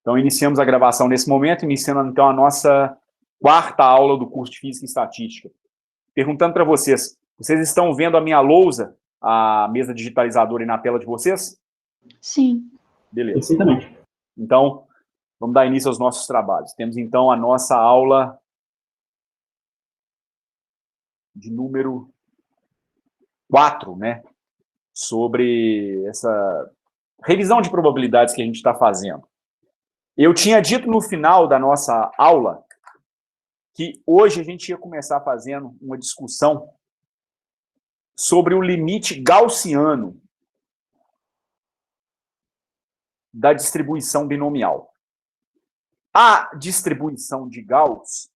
Então, iniciamos a gravação nesse momento, iniciando, então, a nossa quarta aula do curso de Física e Estatística. Perguntando para vocês, vocês estão vendo a minha lousa, a mesa digitalizadora aí na tela de vocês? Sim. Beleza. Perfeitamente. Então, vamos dar início aos nossos trabalhos. Temos, então, a nossa aula de número 4, né? Sobre essa revisão de probabilidades que a gente está fazendo. Eu tinha dito no final da nossa aula que hoje a gente ia começar fazendo uma discussão sobre o limite gaussiano da distribuição binomial. A distribuição de Gauss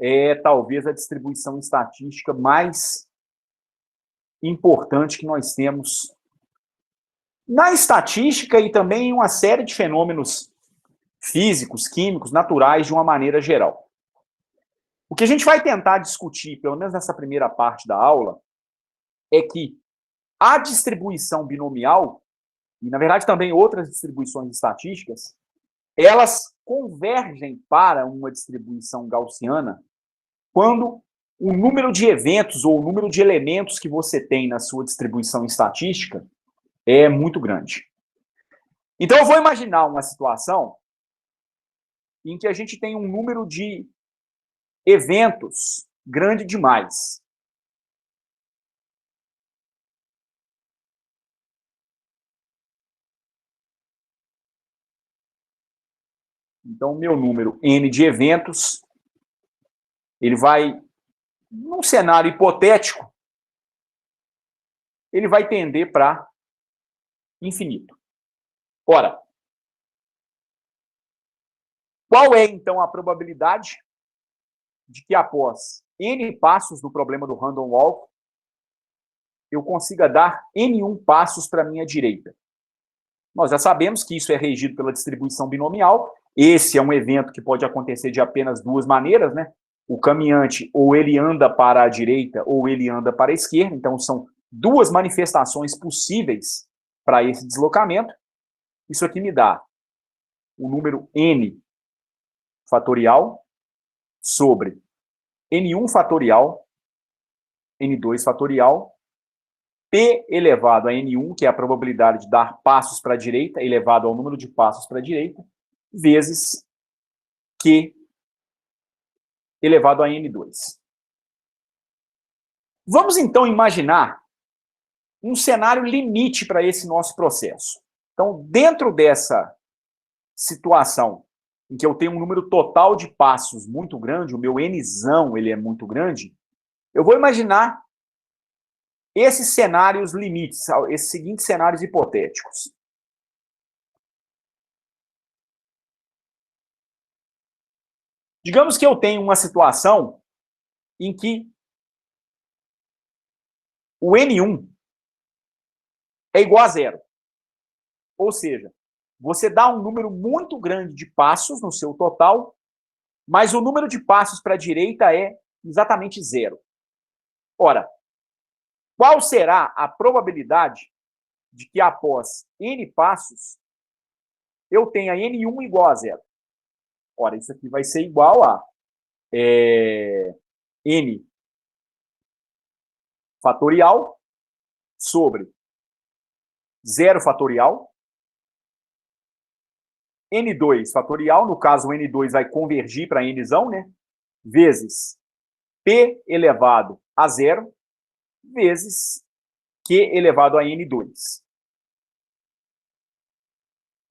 é talvez a distribuição estatística mais importante que nós temos na estatística e também em uma série de fenômenos físicos, químicos, naturais, de uma maneira geral. O que a gente vai tentar discutir, pelo menos nessa primeira parte da aula, é que a distribuição binomial, e na verdade também outras distribuições estatísticas, elas convergem para uma distribuição gaussiana quando o número de eventos ou o número de elementos que você tem na sua distribuição estatística é muito grande. Então eu vou imaginar uma situação em que a gente tem um número de eventos grande demais. Então, o meu número n de eventos, ele vai, num cenário hipotético, ele vai tender para infinito. Ora, qual é, então, a probabilidade de que após n passos do problema do random walk, eu consiga dar n1 passos para a minha direita? Nós já sabemos que isso é regido pela distribuição binomial. Esse é um evento que pode acontecer de apenas duas maneiras, né? O caminhante, ou ele anda para a direita, ou ele anda para a esquerda. Então, são duas manifestações possíveis para esse deslocamento. Isso aqui me dá o número n fatorial sobre n1 fatorial, n2 fatorial, p elevado a n1, que é a probabilidade de dar passos para a direita, elevado ao número de passos para a direita, vezes q elevado a n2. Vamos, então, imaginar um cenário limite para esse nosso processo. Então, dentro dessa situação em que eu tenho um número total de passos muito grande, o meu nzão ele é muito grande, eu vou imaginar esses cenários limites, esses seguintes cenários hipotéticos. Digamos que eu tenho uma situação em que o N1 é igual a zero. Ou seja, você dá um número muito grande de passos no seu total, mas o número de passos para a direita é exatamente zero. Ora, qual será a probabilidade de que após n passos eu tenha n1 igual a zero? Ora, isso aqui vai ser igual a n fatorial sobre 0 fatorial, n2 fatorial, no caso o n2 vai convergir para nzão, né? Vezes p elevado a 0, vezes q elevado a n2.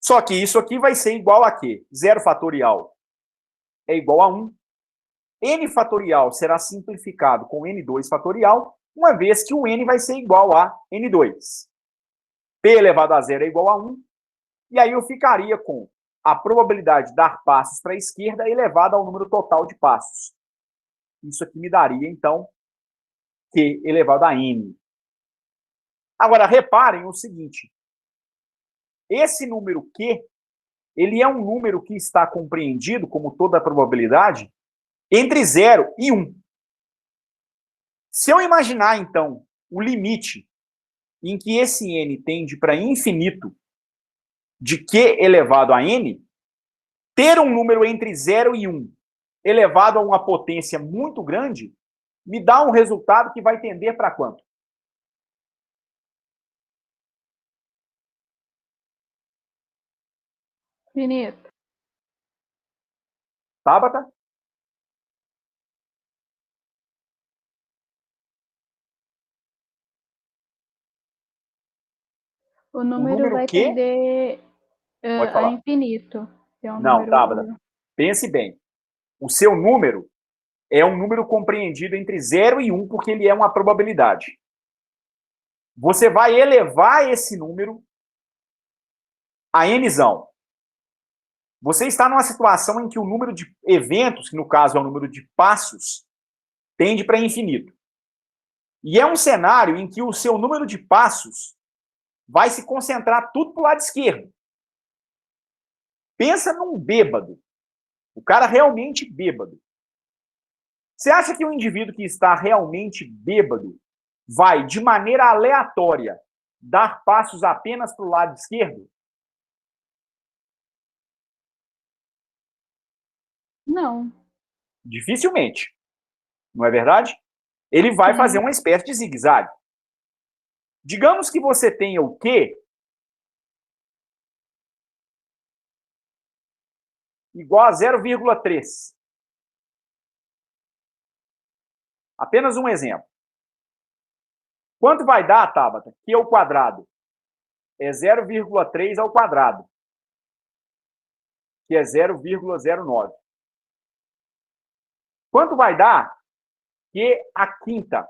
Só que isso aqui vai ser igual a quê? 0 fatorial é igual a 1. N fatorial será simplificado com n2 fatorial, uma vez que o n vai ser igual a n2. P elevado a 0 é igual a 1. E aí eu ficaria com a probabilidade de dar passos para a esquerda elevada ao número total de passos. Isso aqui me daria, então, q elevado a n. Agora, reparem o seguinte. Esse número q, ele é um número que está compreendido, como toda a probabilidade, entre 0 e 1. Se eu imaginar, então, o limite em que esse n tende para infinito de q elevado a n, ter um número entre 0 e 1 elevado a uma potência muito grande me dá um resultado que vai tender para quanto? Infinito. Tabata? O O número número vai Q? tender Pode a falar. infinito. É um Não, Tabata. número... Pense bem. O seu número é um número compreendido entre 0 e 1, porque ele é uma probabilidade. Você vai elevar esse número a nzão. Você está numa situação em que o número de eventos, que no caso é o número de passos, tende para infinito. E é um cenário em que o seu número de passos vai se concentrar tudo para o lado esquerdo. Pensa num bêbado. O cara realmente bêbado. Você acha que o indivíduo que está realmente bêbado vai, de maneira aleatória, dar passos apenas para o lado esquerdo? Não. Dificilmente. Não é verdade? Ele vai fazer Sim. uma espécie de zigue-zague. Digamos que você tenha o Q igual a 0,3. Apenas um exemplo. Quanto vai dar, Tabata? Q ao quadrado é 0,3 ao quadrado, que é 0,09. Quanto vai dar Q à quinta?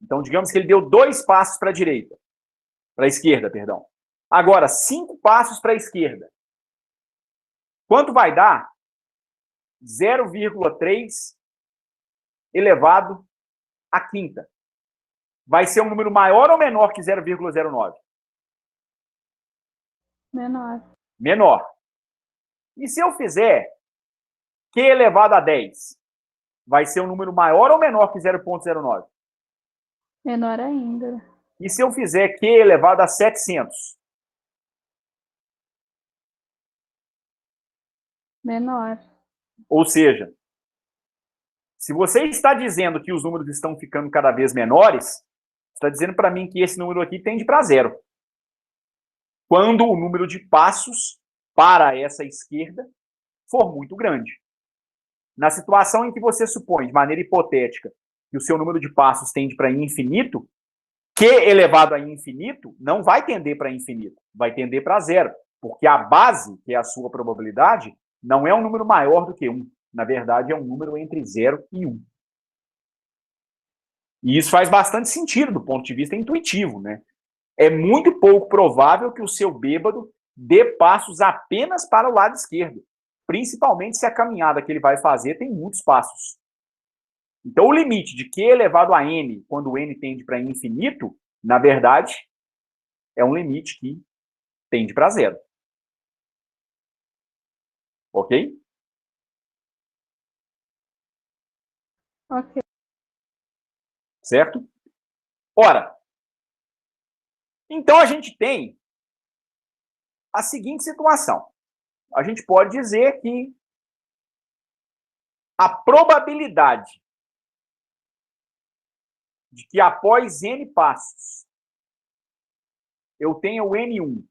Então, digamos que ele deu 2 passos para a direita, para a esquerda, perdão. Agora, 5 passos para a esquerda. Quanto vai dar 0,3 elevado à quinta? Vai ser um número maior ou menor que 0,09? Menor. Menor. E se eu fizer Q elevado a 10? Vai ser um número maior ou menor que 0,09? Menor ainda. E se eu fizer Q elevado a 700? Menor. Ou seja, se você está dizendo que os números estão ficando cada vez menores, está dizendo para mim que esse número aqui tende para zero. Quando o número de passos para essa esquerda for muito grande. Na situação em que você supõe, de maneira hipotética, que o seu número de passos tende para infinito, Q elevado a infinito não vai tender para infinito, vai tender para zero, porque a base, que é a sua probabilidade, não é um número maior do que 1. Na verdade, é um número entre 0 e 1. E isso faz bastante sentido do ponto de vista intuitivo, né? É muito pouco provável que o seu bêbado dê passos apenas para o lado esquerdo, principalmente se a caminhada que ele vai fazer tem muitos passos. Então, o limite de Q elevado a n, quando o n tende para infinito, na verdade, é um limite que tende para zero. Ok? Ok. Certo? Ora, então a gente tem a seguinte situação. A gente pode dizer que a probabilidade de que após n passos eu tenha o n1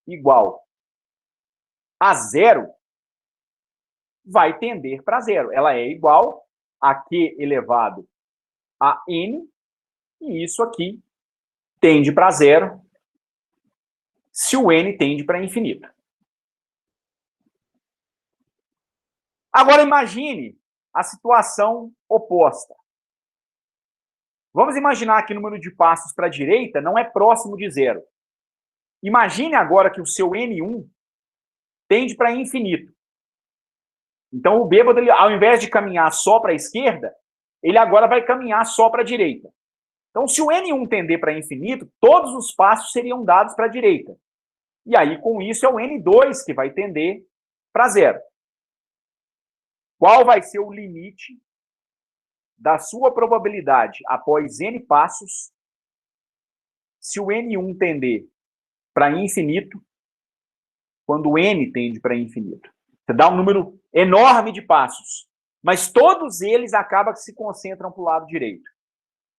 igual a zero vai tender para zero. Ela é igual a Q elevado a n, e isso aqui tende para zero se o n tende para infinito. Agora imagine a situação oposta. Vamos imaginar que o número de passos para a direita não é próximo de zero. Imagine agora que o seu n1 tende para infinito. Então, o bêbado, ele, ao invés de caminhar só para a esquerda, ele agora vai caminhar só para a direita. Então, se o n1 tender para infinito, todos os passos seriam dados para a direita. E aí, com isso, é o n2 que vai tender para zero. Qual vai ser o limite da sua probabilidade após n passos se o n1 tender para infinito quando n tende para infinito. Você dá um número enorme de passos, mas todos eles acabam que se concentram para o lado direito.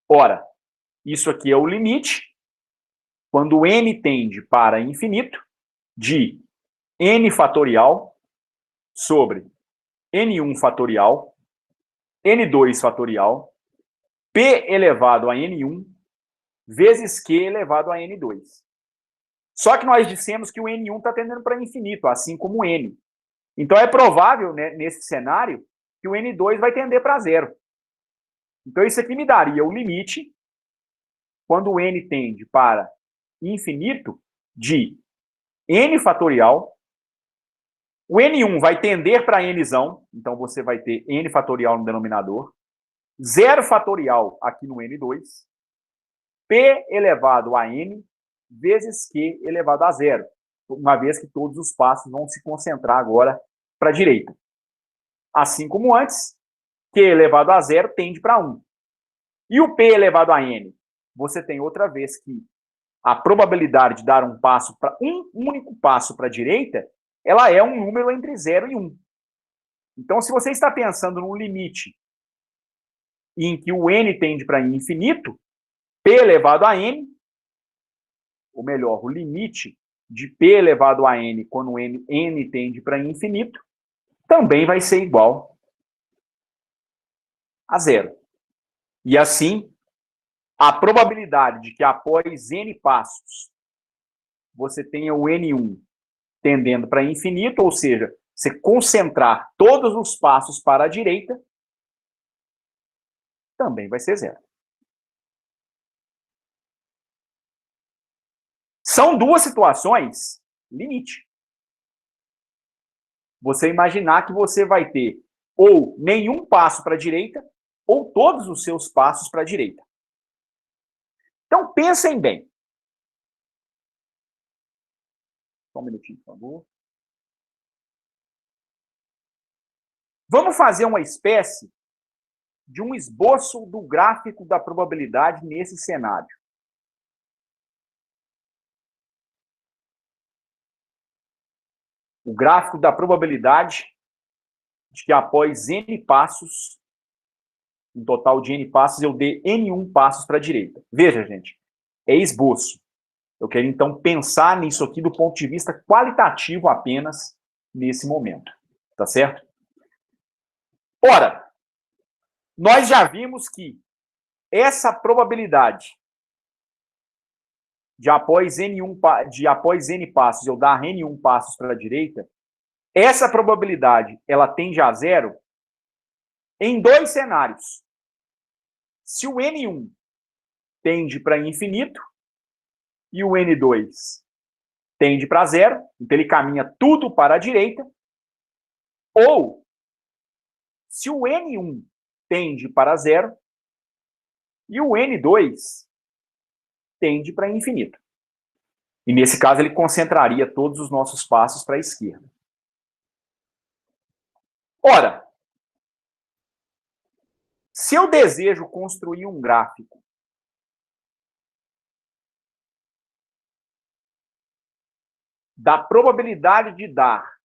Ora, isso aqui é o limite, quando n tende para infinito, de n fatorial sobre n1 fatorial, n2 fatorial, p elevado a n1, vezes q elevado a n2. Só que nós dissemos que o n1 está tendendo para infinito, assim como o n. Então é provável, né, nesse cenário, que o n2 vai tender para zero. Então isso aqui me daria o limite, quando o n tende para infinito, de n fatorial. O n1 vai tender para nzão, então você vai ter n fatorial no denominador, 0 fatorial aqui no n2, p elevado a n, vezes q elevado a zero, uma vez que todos os passos vão se concentrar agora para a direita. Assim como antes, q elevado a zero tende para 1. E o p elevado a n? Você tem outra vez que a probabilidade de dar um único passo para a direita, ela é um número entre 0 e 1. Então, se você está pensando num limite em que o n tende para infinito, p elevado a n, ou melhor, o limite de p elevado a n quando n tende para infinito, também vai ser igual a zero. E assim, a probabilidade de que após n passos você tenha o n1 tendendo para infinito, ou seja, você concentrar todos os passos para a direita, também vai ser zero. São duas situações limite. Você imaginar que você vai ter ou nenhum passo para a direita, ou todos os seus passos para a direita. Então, pensem bem. Só um minutinho, por favor. Vamos fazer uma espécie de um esboço do gráfico da probabilidade nesse cenário. O gráfico da probabilidade de que após n passos, um total de n passos, eu dê n1 passos para a direita. Veja, gente, é esboço. Eu quero, então, pensar nisso aqui do ponto de vista qualitativo apenas nesse momento. Tá certo? Ora, nós já vimos que essa probabilidade de após n passos eu dar n1 passos para a direita, essa probabilidade ela tende a zero em dois cenários. Se o n1 tende para infinito e o n2 tende para zero, então ele caminha tudo para a direita, ou se o n1 tende para zero e o n2 tende para infinito. E nesse caso ele concentraria todos os nossos passos para a esquerda. Ora, se eu desejo construir um gráfico da probabilidade de dar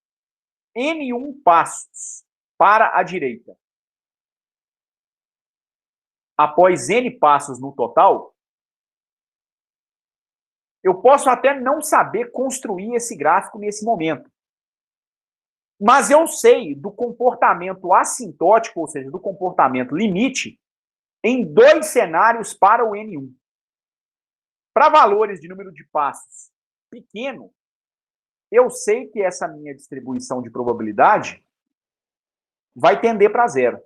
n1 passos para a direita após n passos no total, eu posso até não saber construir esse gráfico nesse momento. Mas eu sei do comportamento assintótico, ou seja, do comportamento limite, em dois cenários para o n1. Para valores de número de passos pequeno, eu sei que essa minha distribuição de probabilidade vai tender para zero.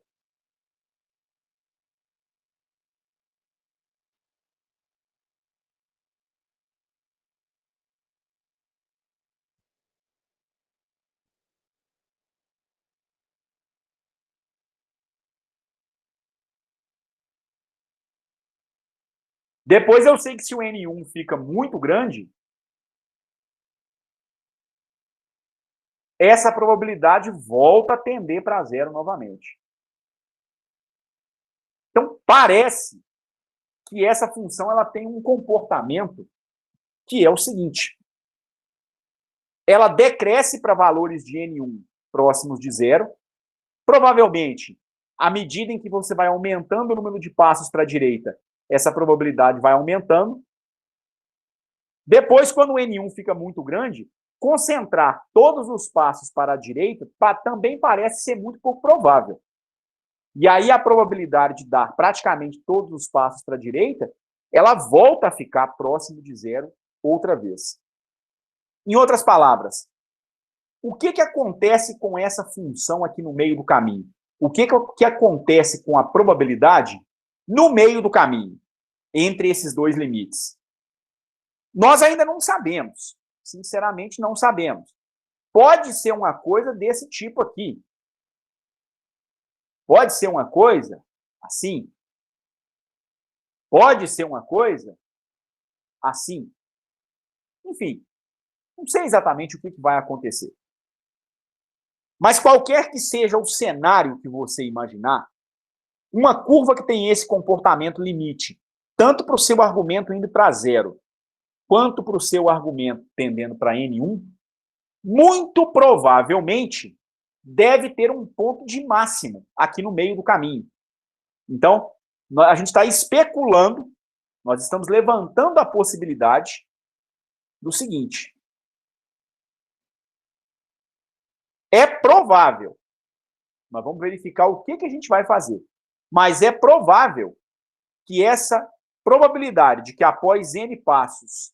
Depois eu sei que se o n1 fica muito grande, essa probabilidade volta a tender para zero novamente. Então, parece que essa função ela tem um comportamento que é o seguinte. ela decresce para valores de N1 próximos de zero. Provavelmente, à medida em que você vai aumentando o número de passos para a direita, essa probabilidade vai aumentando. Depois, quando o N1 fica muito grande, concentrar todos os passos para a direita também parece ser muito pouco provável. E aí a probabilidade de dar praticamente todos os passos para a direita, ela volta a ficar próximo de zero outra vez. Em outras palavras, o que acontece com essa função aqui no meio do caminho? O que acontece com a probabilidade no meio do caminho, entre esses dois limites? Nós ainda não sabemos. Sinceramente, não sabemos. Pode ser uma coisa desse tipo aqui. Pode ser uma coisa assim. Pode ser uma coisa assim. Enfim, não sei exatamente o que vai acontecer. Mas qualquer que seja o cenário que você imaginar, uma curva que tem esse comportamento limite, tanto para o seu argumento indo para zero, quanto para o seu argumento tendendo para N1, muito provavelmente deve ter um ponto de máximo aqui no meio do caminho. Então, a gente está especulando, nós estamos levantando a possibilidade do seguinte. É provável, nós vamos verificar o que a gente vai fazer, mas é provável que essa probabilidade de que após N passos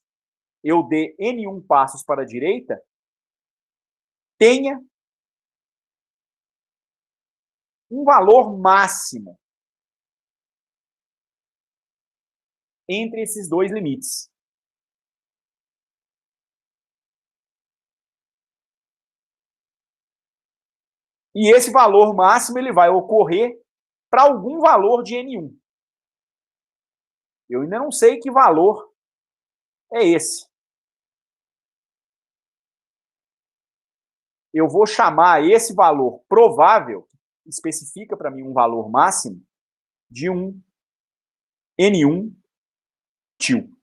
eu dê N1 passos para a direita tenha um valor máximo entre esses dois limites. E esse valor máximo ele vai ocorrer para algum valor de N1. Eu ainda não sei que valor é esse. Eu vou chamar esse valor provável, que especifica para mim um valor máximo, de um N1 til.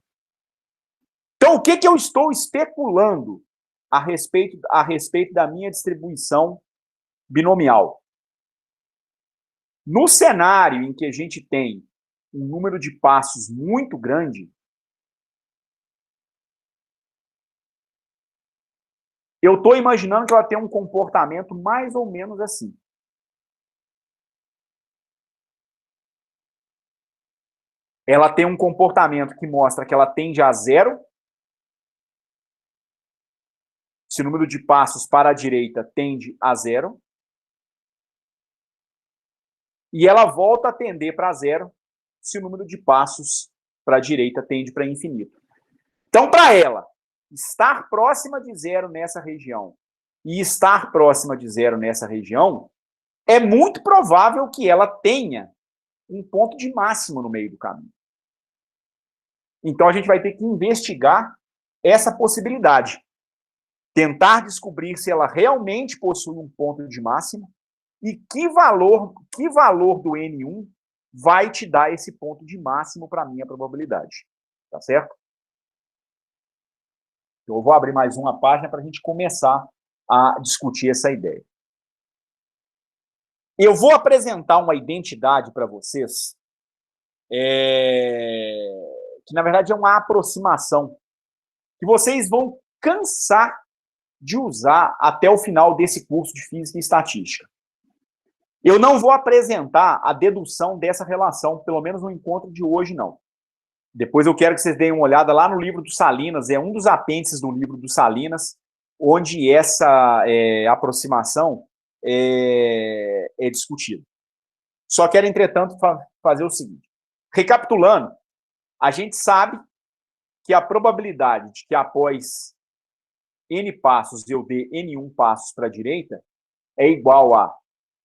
Então, o que eu estou especulando a respeito da minha distribuição binomial? No cenário em que a gente tem um número de passos muito grande, eu estou imaginando que ela tem um comportamento mais ou menos assim. Ela tem um comportamento que mostra que ela tende a zero. Se o número de passos para a direita tende a zero. E ela volta a tender para zero se o número de passos para a direita tende para infinito. Então, para ela estar próxima de zero nessa região e estar próxima de zero nessa região, é muito provável que ela tenha um ponto de máximo no meio do caminho. Então, a gente vai ter que investigar essa possibilidade. Tentar descobrir se ela realmente possui um ponto de máximo e que valor do N1 vai te dar esse ponto de máximo para a minha probabilidade. Tá certo? Então, eu vou abrir mais uma página para a gente começar a discutir essa ideia. Eu vou apresentar uma identidade para vocês, que na verdade é uma aproximação, que vocês vão cansar de usar até o final desse curso de Física e Estatística. Eu não vou apresentar a dedução dessa relação, pelo menos no encontro de hoje, não. Depois eu quero que vocês deem uma olhada lá no livro do Salinas, é um dos apêndices do livro do Salinas, onde essa aproximação é discutida. Só quero, entretanto, fazer o seguinte. Recapitulando, a gente sabe que a probabilidade de que após N passos eu dê N1 passos para a direita é igual a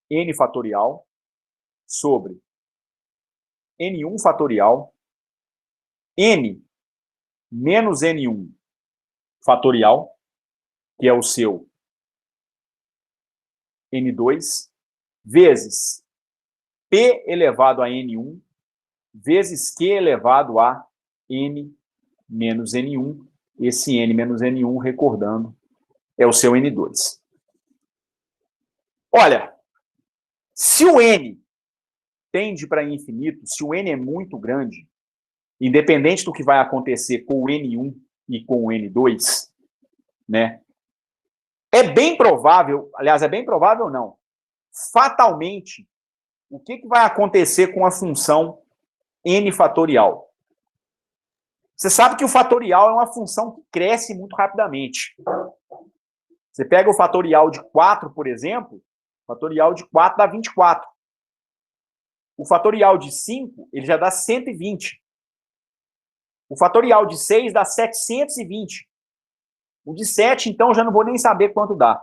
N fatorial sobre N1 fatorial N menos N1 fatorial, que é o seu N2, vezes P elevado a N1, vezes Q elevado a N menos N1, esse N menos N1, recordando, é o seu N2. Olha, se o N tende para infinito, se o N é muito grande, independente do que vai acontecer com o N1 e com o N2, né? É bem provável, aliás, é bem provável não, fatalmente, o que vai acontecer com a função N fatorial? Você sabe que o fatorial é uma função que cresce muito rapidamente. Você pega o fatorial de 4, por exemplo, o fatorial de 4 dá 24. O fatorial de 5, ele já dá 120. O fatorial de 6 dá 720. O de 7, então, já não vou nem saber quanto dá.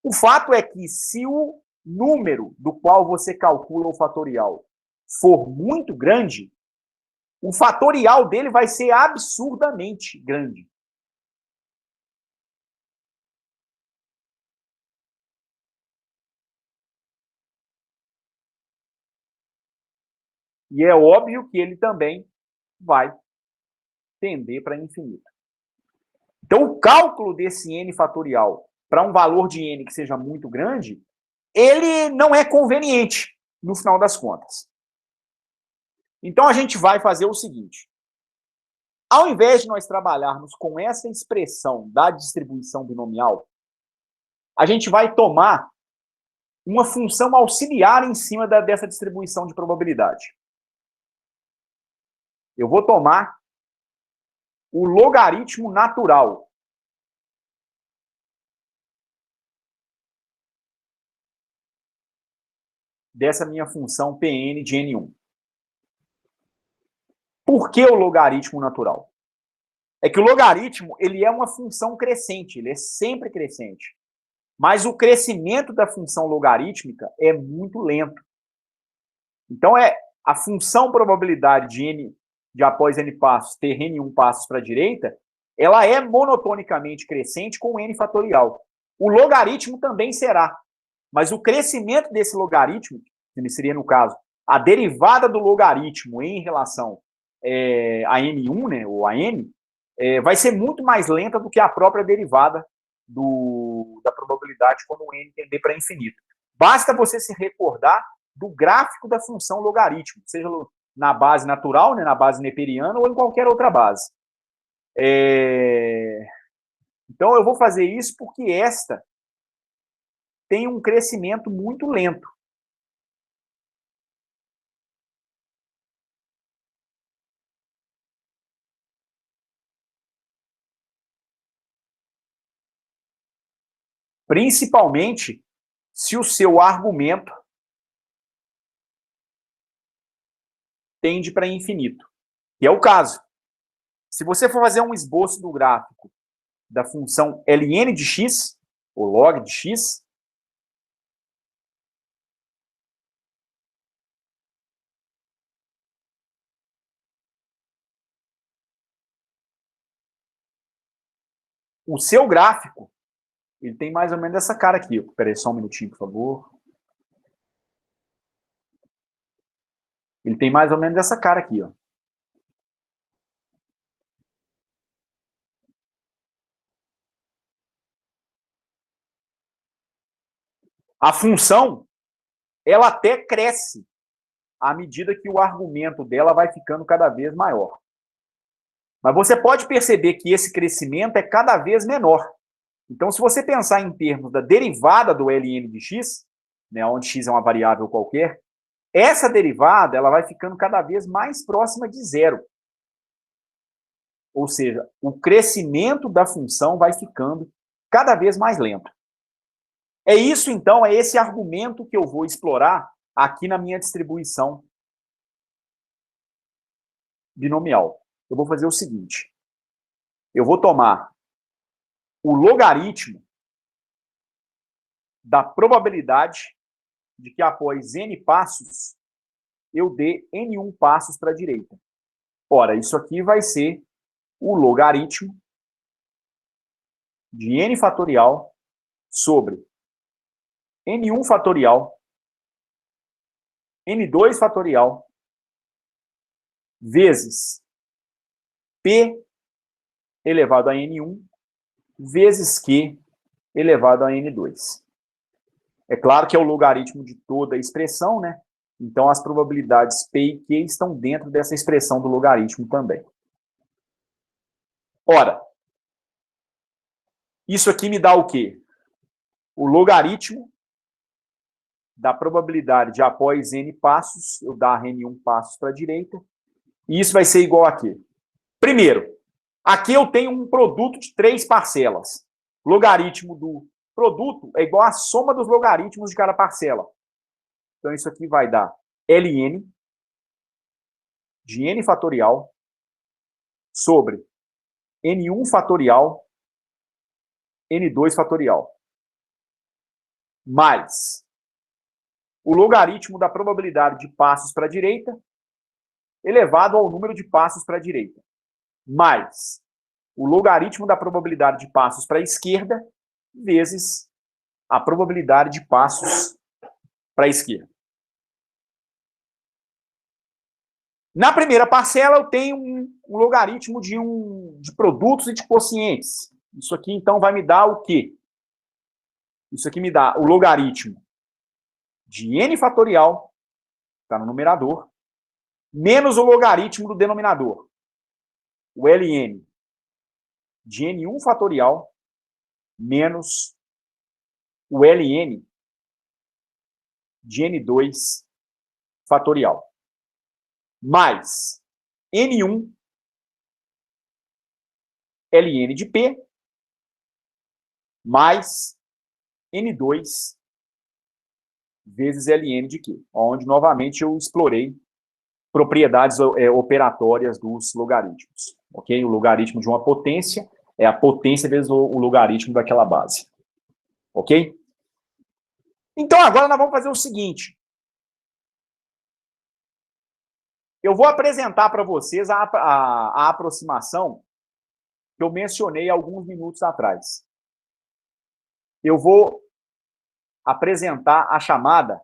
O fato é que se o número do qual você calcula o fatorial for muito grande, o fatorial dele vai ser absurdamente grande. E é óbvio que ele também vai tender para infinito. Então, o cálculo desse n fatorial para um valor de n que seja muito grande, ele não é conveniente, no final das contas. Então, a gente vai fazer o seguinte. Ao invés de nós trabalharmos com essa expressão da distribuição binomial, a gente vai tomar uma função auxiliar em cima dessa distribuição de probabilidade. Eu vou tomar o logaritmo natural dessa minha função Pn de N1. Por que o logaritmo natural? É que o logaritmo ele é uma função crescente, ele é sempre crescente. Mas o crescimento da função logarítmica é muito lento. Então, a função probabilidade de n de após n passos ter n1 passos para a direita, ela é monotonicamente crescente com n fatorial. O logaritmo também será. Mas o crescimento desse logaritmo, que seria, no caso, a derivada do logaritmo em relação a n1, né, ou a n, vai ser muito mais lenta do que a própria derivada da probabilidade quando o n tender para infinito. Basta você se recordar do gráfico da função logaritmo, seja na base natural, né, na base neperiana, ou em qualquer outra base. Então, eu vou fazer isso porque esta tem um crescimento muito lento. Principalmente se o seu argumento tende para infinito. E é o caso. Se você for fazer um esboço do gráfico da função ln de x, ou log de x, o seu gráfico, ele tem mais ou menos essa cara aqui. Espera aí só um minutinho, por favor. Ele tem mais ou menos essa cara aqui, ó. A função, ela até cresce à medida que o argumento dela vai ficando cada vez maior. Mas você pode perceber que esse crescimento é cada vez menor. Então, se você pensar em termos da derivada do ln de x, né, onde x é uma variável qualquer, essa derivada ela vai ficando cada vez mais próxima de zero. Ou seja, o crescimento da função vai ficando cada vez mais lento. É isso, então, é esse argumento que eu vou explorar aqui na minha distribuição binomial. Eu vou fazer o seguinte. Eu vou tomar o logaritmo da probabilidade de que após n passos eu dê n1 passos para a direita. Ora, isso aqui vai ser o logaritmo de n fatorial sobre n1 fatorial, n2 fatorial, vezes p elevado a n1 vezes Q elevado a N2. É claro que é o logaritmo de toda a expressão, né? Então, as probabilidades P e Q estão dentro dessa expressão do logaritmo também. Ora, isso aqui me dá o quê? O logaritmo da probabilidade de após N passos, eu dar N1 passos para a direita, e isso vai ser igual a quê? Primeiro, aqui eu tenho um produto de 3 parcelas. Logaritmo do produto é igual à soma dos logaritmos de cada parcela. Então, isso aqui vai dar ln de n fatorial sobre n1 fatorial, n2 fatorial, mais o logaritmo da probabilidade de passos para a direita elevado ao número de passos para a direita, mais o logaritmo da probabilidade de passos para a esquerda vezes a probabilidade de passos para a esquerda. Na primeira parcela, eu tenho um logaritmo de produtos e de quocientes. Isso aqui, então, vai me dar o quê? Isso aqui me dá o logaritmo de n fatorial, está no numerador, menos o logaritmo do denominador, o ln de n1 fatorial, menos o ln de n2 fatorial, mais n1 ln de p, mais n2 vezes ln de q, onde, novamente, eu explorei propriedades operatórias dos logaritmos. Ok? O logaritmo de uma potência é a potência vezes o logaritmo daquela base. Ok? Então, agora nós vamos fazer o seguinte. Eu vou apresentar para vocês a aproximação que eu mencionei alguns minutos atrás. Eu vou apresentar a chamada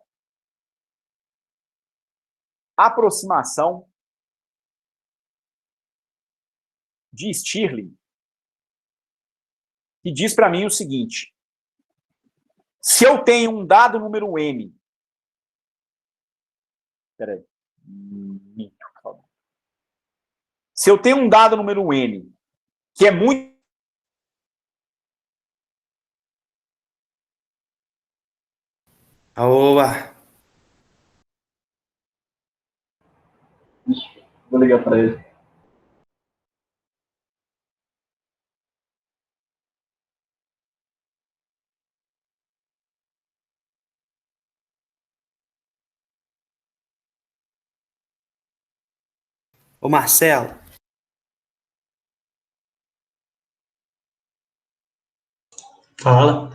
aproximação de Stirling, que diz para mim o seguinte: se eu tenho um dado número n, peraí, se eu tenho um dado número n que é muito Aoba! Vou ligar para ele. Ô Marcelo, Fala.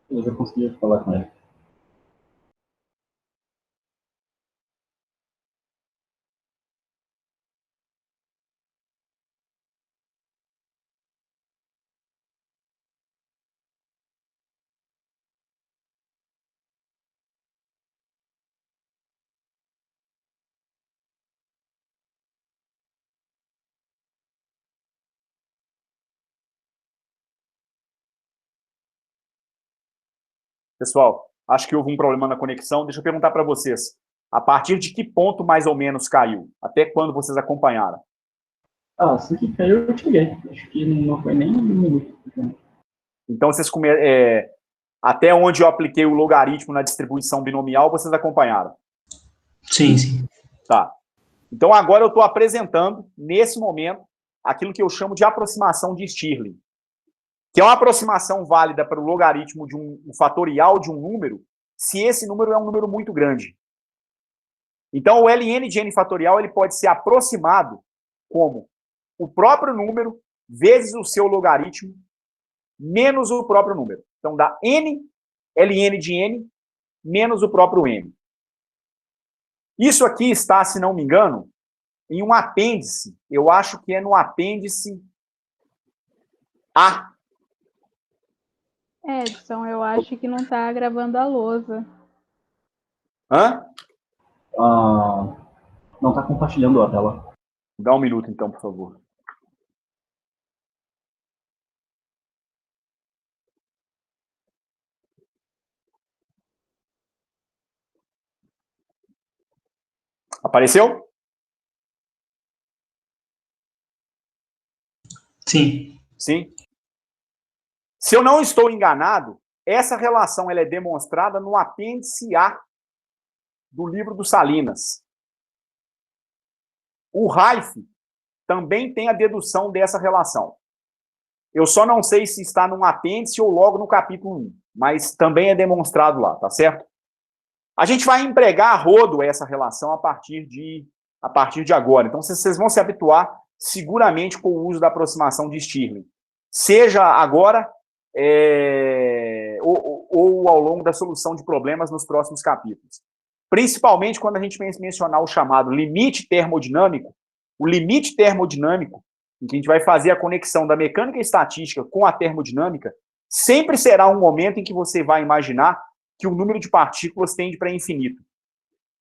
Eu já consegui falar com ele. Pessoal, acho que houve um problema na conexão. Deixa eu perguntar para vocês. A partir de que ponto, mais ou menos, caiu? Até quando vocês acompanharam? Assim que caiu, eu cheguei. Acho que não foi nem um minuto. Então, vocês até onde eu apliquei o logaritmo na distribuição binomial, vocês acompanharam? Sim, sim. Tá. Então, agora eu estou apresentando, nesse momento, aquilo que eu chamo de aproximação de Stirling, que é uma aproximação válida para o logaritmo de um fatorial de um número, se esse número é um número muito grande. Então, o ln de n fatorial ele pode ser aproximado como o próprio número vezes o seu logaritmo menos o próprio número. Então, dá n ln de n menos o próprio n. Isso aqui está, se não me engano, em um apêndice. Eu acho que é no apêndice A. Edson, eu acho que não está gravando a lousa. Hã? Não está compartilhando a tela. Dá um minuto, então, por favor. Apareceu? Sim. Sim. Se eu não estou enganado, essa relação ela é demonstrada no apêndice A do livro do Salinas. O Reif também tem a dedução dessa relação. Eu só não sei se está num apêndice ou logo no capítulo 1, mas também é demonstrado lá, tá certo? A gente vai empregar a rodo essa relação a partir de agora. Então, vocês vão se habituar seguramente com o uso da aproximação de Stirling. Seja agora ou ao longo da solução de problemas nos próximos capítulos. Principalmente quando a gente mencionar o chamado limite termodinâmico, o limite termodinâmico, em que a gente vai fazer a conexão da mecânica estatística com a termodinâmica, sempre será um momento em que você vai imaginar que o número de partículas tende para infinito.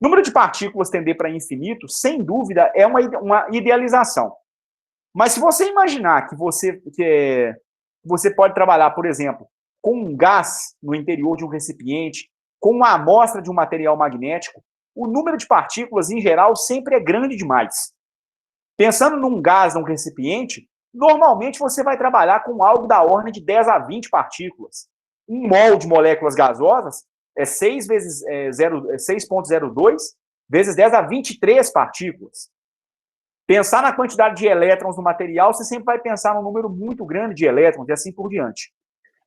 O número de partículas tender para infinito, sem dúvida, é uma idealização. Mas se você imaginar que você pode trabalhar, por exemplo, com um gás no interior de um recipiente, com uma amostra de um material magnético, o número de partículas, em geral, sempre é grande demais. Pensando num gás, num recipiente, normalmente você vai trabalhar com algo da ordem de 10 a 20 partículas. Um mol de moléculas gasosas é 6 vezes 6,02 vezes 10 a 23 partículas. Pensar na quantidade de elétrons no material, você sempre vai pensar num número muito grande de elétrons e assim por diante.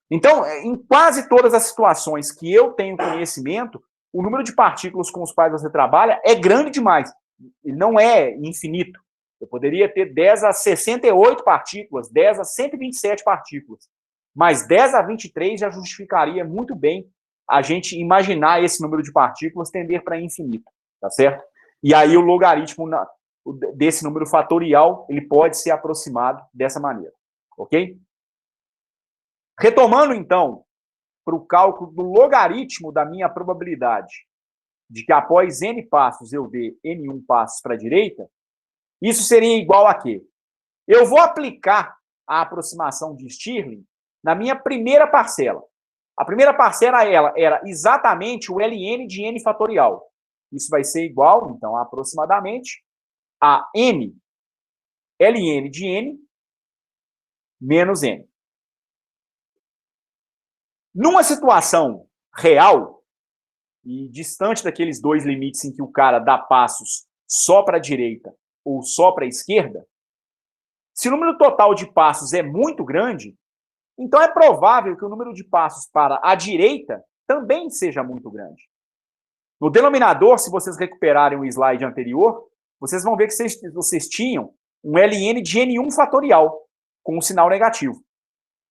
Então, em quase todas as situações que eu tenho conhecimento, o número de partículas com os quais você trabalha é grande demais. Ele não é infinito. Eu poderia ter 10 a 68 partículas, 10 a 127 partículas. Mas 10 a 23 já justificaria muito bem a gente imaginar esse número de partículas tender para infinito, tá certo? E aí o logaritmo desse número fatorial, ele pode ser aproximado dessa maneira, ok? Retomando, então, para o cálculo do logaritmo da minha probabilidade de que após n passos eu dê n1 passos para a direita, isso seria igual a quê? Eu vou aplicar a aproximação de Stirling na minha primeira parcela. A primeira parcela era exatamente o ln de n fatorial. Isso vai ser igual, então, aproximadamente, a n ln de n menos n. Numa situação real, e distante daqueles dois limites em que o cara dá passos só para a direita ou só para a esquerda, se o número total de passos é muito grande, então é provável que o número de passos para a direita também seja muito grande. No denominador, se vocês recuperarem o slide anterior, vocês vão ver que vocês tinham um ln de n1 fatorial, com um sinal negativo.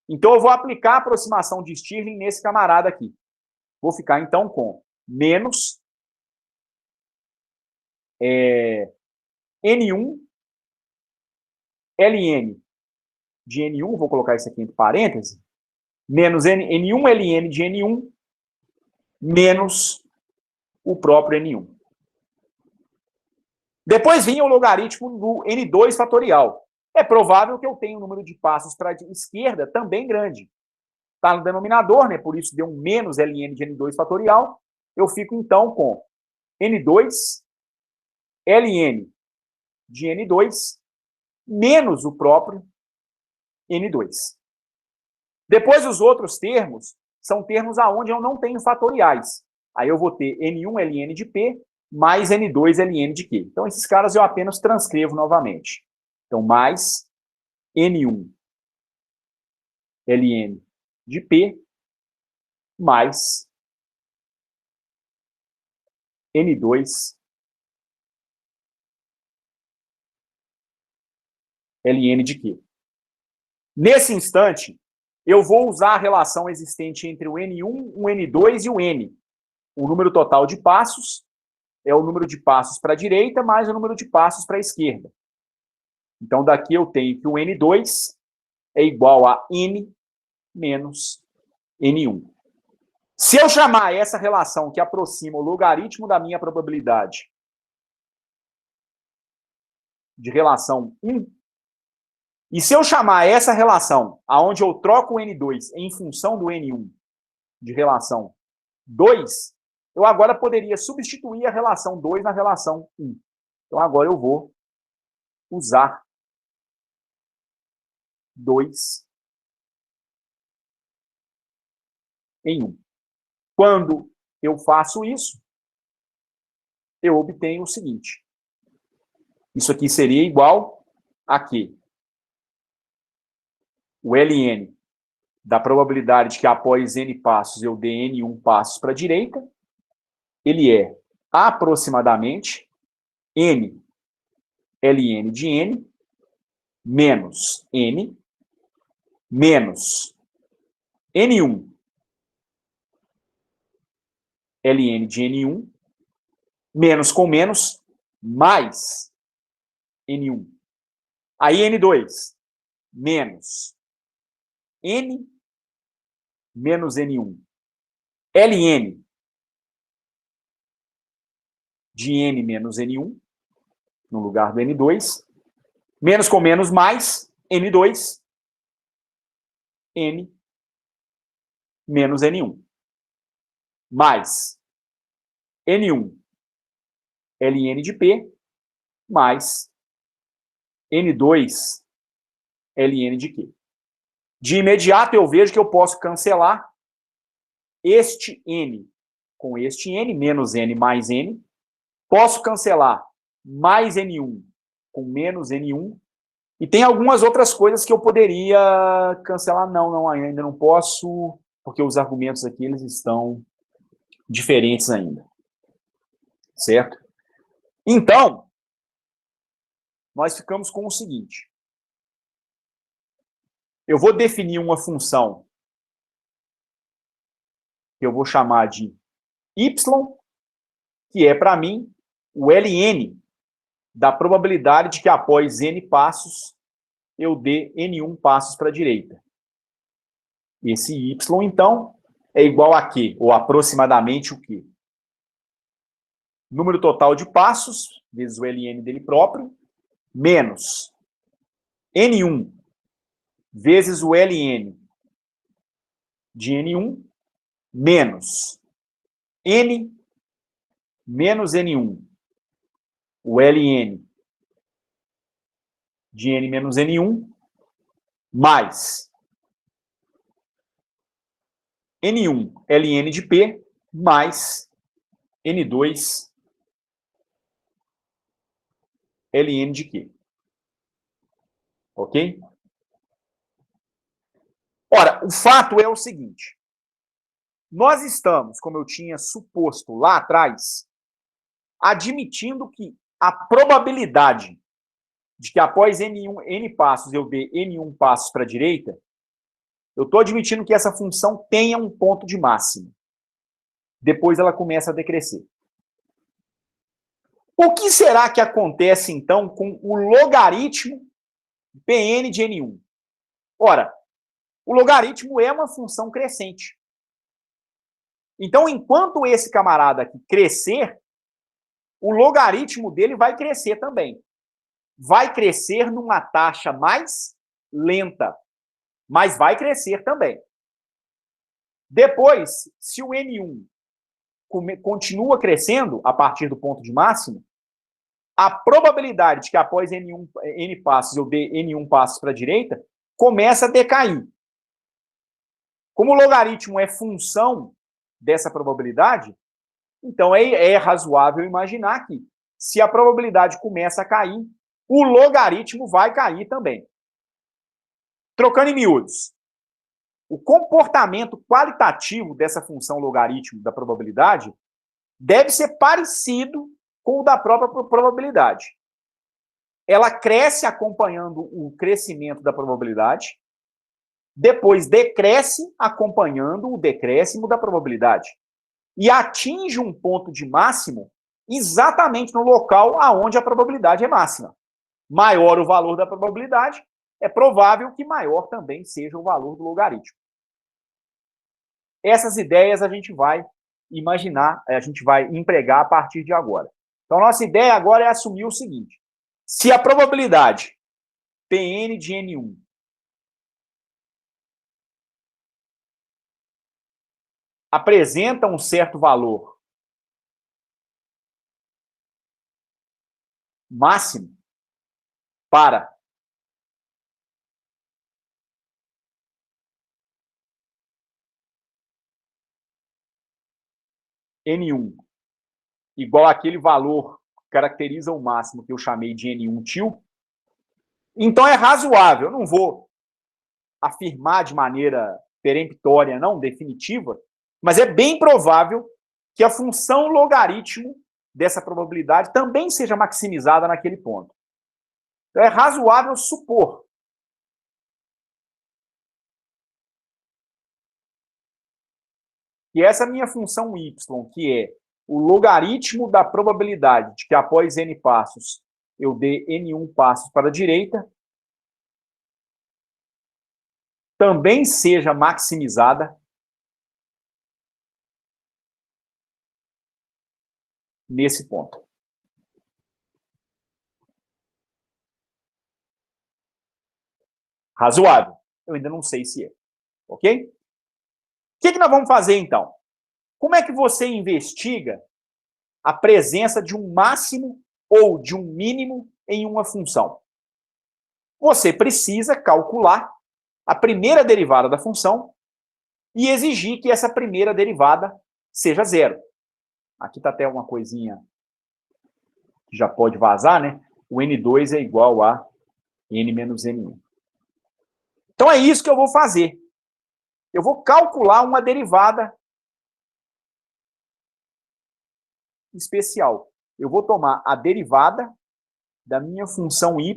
Então, eu vou aplicar a aproximação de Stirling nesse camarada aqui. Vou ficar, então, com menos N1 ln de N1, vou colocar isso aqui entre parênteses, menos N1 ln de N1 menos o próprio N1. Depois vinha o logaritmo do N2 fatorial. É provável que eu tenha um número de passos para a esquerda também grande. Está no denominador, né? Por isso deu um menos ln de N2 fatorial. Eu fico, então, com N2 ln de N2 menos o próprio N2. Depois, os outros termos são termos aonde eu não tenho fatoriais. Aí eu vou ter N1 ln de P mais N2 ln de Q. Então, esses caras eu apenas transcrevo novamente. Então, mais N1 ln de P mais N2 ln de Q. Nesse instante, eu vou usar a relação existente entre o N1, o N2 e o N. O número total de passos é o número de passos para a direita mais o número de passos para a esquerda. Então, daqui eu tenho que o N2 é igual a N menos N1. Se eu chamar essa relação que aproxima o logaritmo da minha probabilidade de relação 1, e se eu chamar essa relação, aonde eu troco o N2 em função do N1 de relação 2, eu agora poderia substituir a relação 2 na relação 1. Então, agora eu vou usar 2 em 1. Quando eu faço isso, eu obtenho o seguinte. Isso aqui seria igual a quê? O ln da probabilidade de que após n passos eu dê n1 passos para a direita, ele é aproximadamente n ln de n menos n menos n1 ln de n1 menos com menos mais n1. Aí n2 menos n menos n1 ln de n menos n1 no lugar do n2, menos com menos mais n2 n menos n1 mais n1 ln de p mais n2 ln de q. De imediato eu vejo que eu posso cancelar este n com este n, menos n mais n. Posso cancelar mais n1 com menos n1. E tem algumas outras coisas que eu poderia cancelar. Não, ainda não posso, porque os argumentos aqui eles estão diferentes ainda. Certo? Então, nós ficamos com o seguinte. Eu vou definir uma função que eu vou chamar de y, que é, para mim, o ln da probabilidade de que após n passos eu dê n1 passos para a direita. Esse y, então, é igual a quê? Ou aproximadamente o quê? Número total de passos, vezes o ln dele próprio, menos n1 vezes o ln de n1, menos n menos n1, o ln de n menos n1, mais n1 ln de p, mais n2 ln de q. Ok? Ora, o fato é o seguinte. Nós estamos, como eu tinha suposto lá atrás, admitindo que a probabilidade de que após n passos eu dê n1 passos para a direita, eu estou admitindo que essa função tenha um ponto de máximo. Depois ela começa a decrescer. O que será que acontece, então, com o logaritmo Pn de n1? Ora, o logaritmo é uma função crescente. Então, enquanto esse camarada aqui crescer, o logaritmo dele vai crescer também. Vai crescer numa taxa mais lenta, mas vai crescer também. Depois, se o N1 continua crescendo a partir do ponto de máximo, a probabilidade de que após N passos eu dê N1 passos para a direita começa a decair. Como o logaritmo é função dessa probabilidade, então é razoável imaginar que, se a probabilidade começa a cair, o logaritmo vai cair também. Trocando em miúdos, o comportamento qualitativo dessa função logaritmo da probabilidade deve ser parecido com o da própria probabilidade. Ela cresce acompanhando o crescimento da probabilidade, depois decresce acompanhando o decréscimo da probabilidade. E atinge um ponto de máximo exatamente no local aonde a probabilidade é máxima. Maior o valor da probabilidade, é provável que maior também seja o valor do logaritmo. Essas ideias a gente vai imaginar, a gente vai empregar a partir de agora. Então, nossa ideia agora é assumir o seguinte: se a probabilidade Pn de N1 apresenta um certo valor máximo para N1 igual àquele valor que caracteriza o máximo que eu chamei de N1 til, então é razoável. Eu não vou afirmar de maneira peremptória, não, definitiva, mas é bem provável que a função logaritmo dessa probabilidade também seja maximizada naquele ponto. Então é razoável supor que essa minha função y, que é o logaritmo da probabilidade de que após n passos eu dê n1 passos para a direita, também seja maximizada nesse ponto. Razoável. Eu ainda não sei se é. Ok? O que nós vamos fazer, então? Como é que você investiga a presença de um máximo ou de um mínimo em uma função? Você precisa calcular a primeira derivada da função e exigir que essa primeira derivada seja zero. Aqui está até uma coisinha que já pode vazar, né? O N2 é igual a N menos N1. Então é isso que eu vou fazer. Eu vou calcular uma derivada especial. Eu vou tomar a derivada da minha função y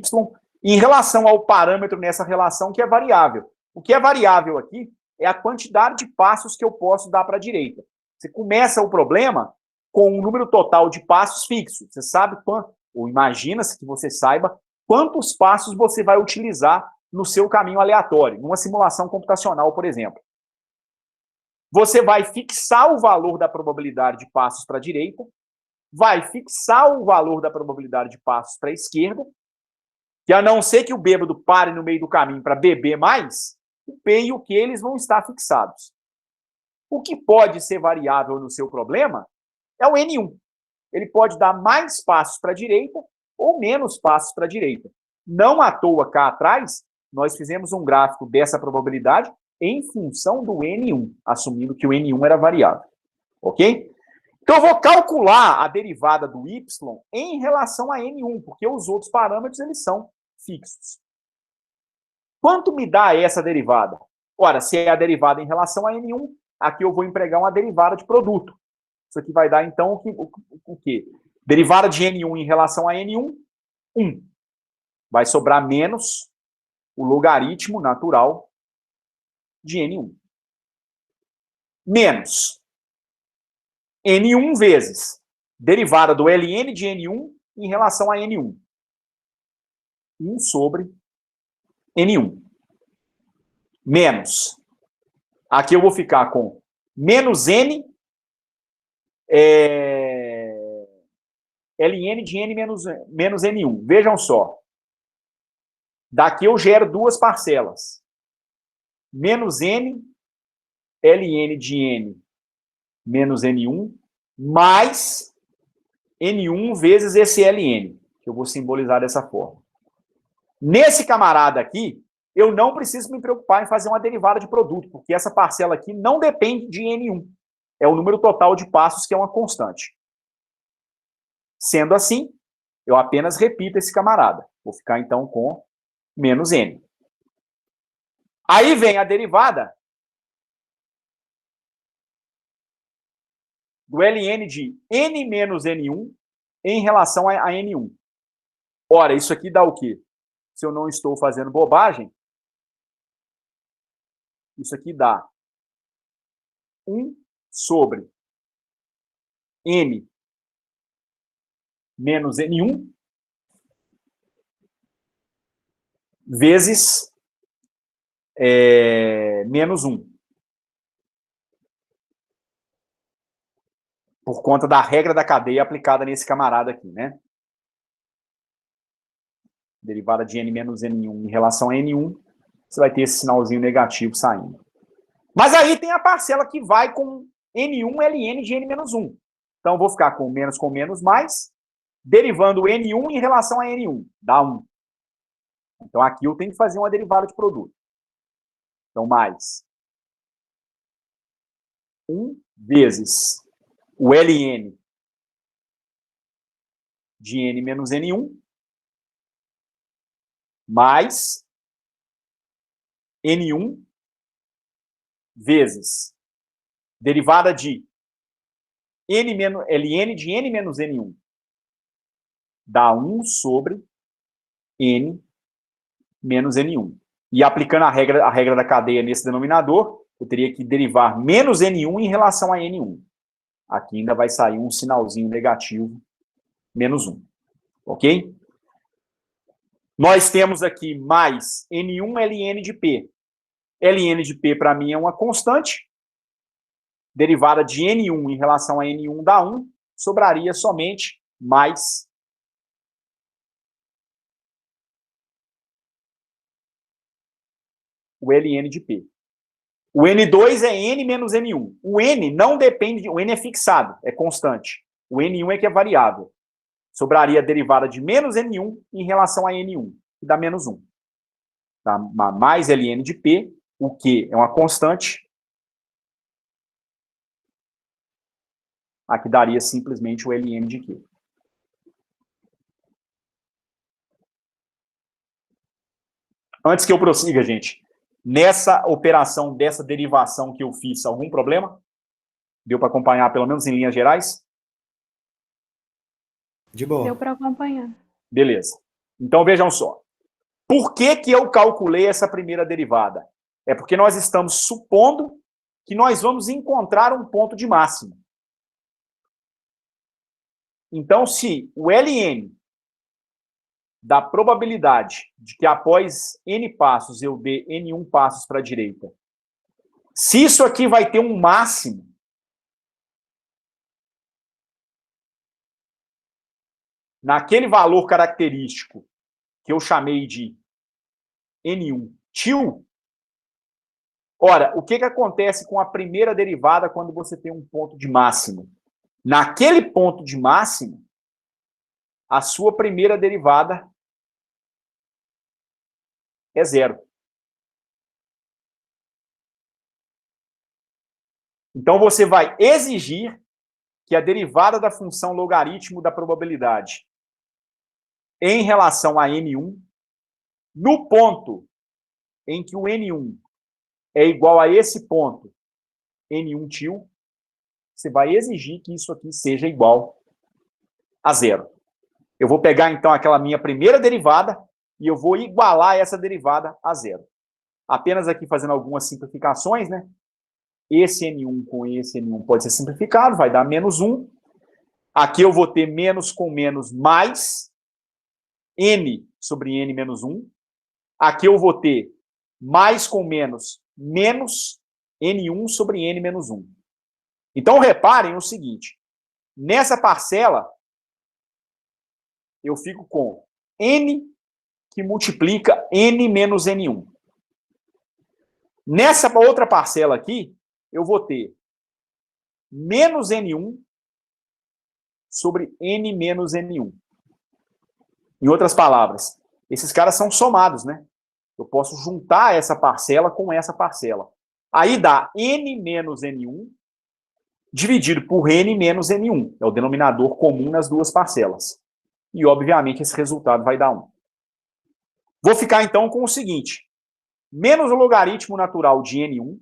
em relação ao parâmetro nessa relação que é variável. O que é variável aqui é a quantidade de passos que eu posso dar para a direita. Você começa o problema com um número total de passos fixo. Você sabe quanto, ou imagina-se que você saiba quantos passos você vai utilizar no seu caminho aleatório, numa simulação computacional, por exemplo. Você vai fixar o valor da probabilidade de passos para a direita, vai fixar o valor da probabilidade de passos para a esquerda, que a não ser que o bêbado pare no meio do caminho para beber mais, o P e o Q eles vão estar fixados. O que pode ser variável no seu problema é o N1. Ele pode dar mais passos para a direita ou menos passos para a direita. Não à toa, cá atrás, nós fizemos um gráfico dessa probabilidade em função do N1, assumindo que o N1 era variável. Ok? Então, eu vou calcular a derivada do y em relação a N1, porque os outros parâmetros eles são fixos. Quanto me dá essa derivada? Ora, se é a derivada em relação a N1, aqui eu vou empregar uma derivada de produto. Isso aqui vai dar, então, o quê? Derivada de N1 em relação a N1, 1. Vai sobrar menos o logaritmo natural de N1. Menos N1 vezes derivada do ln de N1 em relação a N1. 1 sobre N1. Menos. Aqui eu vou ficar com menos N ln de N menos N1. Vejam só. Daqui eu gero duas parcelas. Menos N ln de N menos N1 mais N1 vezes esse ln, que eu vou simbolizar dessa forma. Nesse camarada aqui, eu não preciso me preocupar em fazer uma derivada de produto, porque essa parcela aqui não depende de N1. É o número total de passos, que é uma constante. Sendo assim, eu apenas repito esse camarada. Vou ficar, então, com menos N. Aí vem a derivada do ln de N menos N1 em relação a N1. Ora, isso aqui dá o quê? Se eu não estou fazendo bobagem, Isso aqui dá 1 sobre N menos N1 vezes menos 1. Por conta da regra da cadeia aplicada nesse camarada aqui, né? Derivada de N menos N1 em relação a N1, você vai ter esse sinalzinho negativo saindo. Mas aí tem a parcela que vai com N1 ln de N menos 1. Então, vou ficar com menos mais, derivando N1 em relação a N1, dá 1. Então, aqui eu tenho que fazer uma derivada de produto. Então, mais 1 vezes o ln de N menos N1, mais N1 vezes derivada de ln de N menos N1, dá 1 sobre N menos N1. E aplicando a regra da cadeia nesse denominador, eu teria que derivar menos N1 em relação a N1. Aqui ainda vai sair um sinalzinho negativo, menos 1. Ok? Nós temos aqui mais N1 ln de P. ln de P, para mim, é uma constante. Derivada de N1 em relação a N1 dá 1. Sobraria somente mais o ln de P. O N2 é N menos N1. O N não depende, o N é fixado, é constante. O N1 é que é variável. Sobraria a derivada de menos N1 em relação a N1, que dá menos 1. Tá? Mais ln de P, o que é uma constante. Aqui daria simplesmente o ln de Q. Antes que eu prossiga, gente, nessa operação dessa derivação que eu fiz, algum problema? Deu para acompanhar, pelo menos em linhas gerais? De boa. Deu para acompanhar. Beleza. Então, vejam só. Por que que eu calculei essa primeira derivada? É porque nós estamos supondo que nós vamos encontrar um ponto de máximo. Então, se o ln da probabilidade de que após n passos eu dê n1 passos para a direita, se isso aqui vai ter um máximo, naquele valor característico que eu chamei de N1 til, ora, o que acontece com a primeira derivada quando você tem um ponto de máximo? Naquele ponto de máximo, a sua primeira derivada é 0. Então, você vai exigir que a derivada da função logaritmo da probabilidade em relação a N1, no ponto em que o N1 é igual a esse ponto, N1 til, você vai exigir que isso aqui seja igual a 0. Eu vou pegar, então, aquela minha primeira derivada e eu vou igualar essa derivada a 0. Apenas aqui fazendo algumas simplificações, né? Esse N1 com esse N1 pode ser simplificado, vai dar menos 1. Aqui eu vou ter menos com menos mais N sobre N menos 1. Aqui eu vou ter mais com menos N1 sobre N menos 1. Então, reparem o seguinte. Nessa parcela, eu fico com N que multiplica N menos N1. Nessa outra parcela aqui, eu vou ter menos N1 sobre N menos N1. Em outras palavras, esses caras são somados, né? Eu posso juntar essa parcela com essa parcela. Aí dá N menos N1 dividido por N menos N1. É o denominador comum nas duas parcelas. E, obviamente, esse resultado vai dar 1. Vou ficar, então, com o seguinte. Menos o logaritmo natural de N1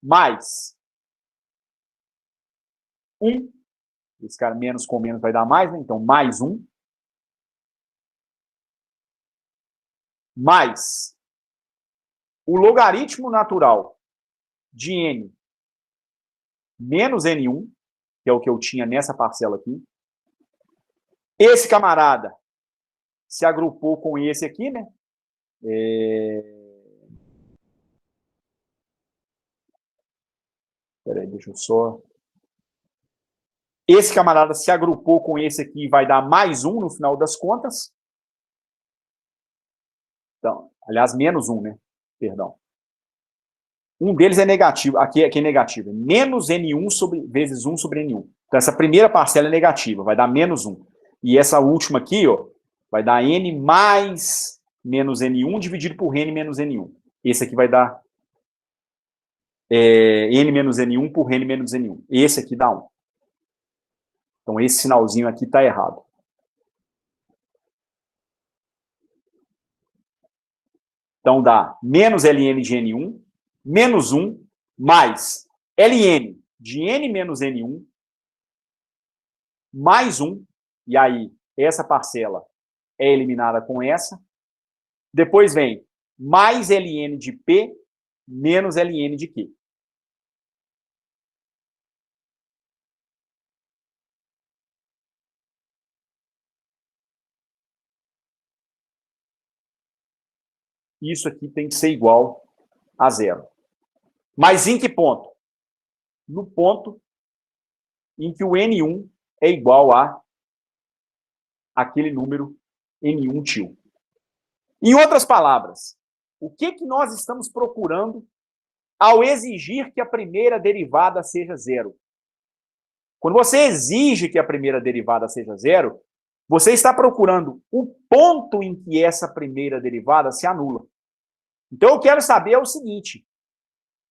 mais 1. Esse cara menos com menos vai dar mais, né? Então, mais 1 mais o logaritmo natural de n menos n1, que é o que eu tinha nessa parcela aqui. Esse camarada se agrupou com esse aqui, né? Peraí, deixa eu só... Esse camarada se agrupou com esse aqui e vai dar mais 1 no final das contas. Então, aliás, menos 1, né? Perdão. Um deles é negativo. Aqui é negativo. Menos N1 vezes 1 sobre N1. Então, essa primeira parcela é negativa. Vai dar menos 1. E essa última aqui, ó, vai dar N mais menos N1 dividido por N menos N1. Esse aqui vai dar N menos N1 por N menos N1. Esse aqui dá 1. Então, esse sinalzinho aqui está errado. Então, dá menos Ln de N1, menos 1, mais Ln de N menos N1, mais 1. E aí, essa parcela é eliminada com essa. Depois vem mais Ln de P, menos Ln de Q. Isso aqui tem que ser igual a 0. Mas em que ponto? No ponto em que o N1 é igual a aquele número N1 tio. Em outras palavras, o que nós estamos procurando ao exigir que a primeira derivada seja 0? Quando você exige que a primeira derivada seja 0, você está procurando o ponto em que essa primeira derivada se anula. Então, eu quero saber o seguinte: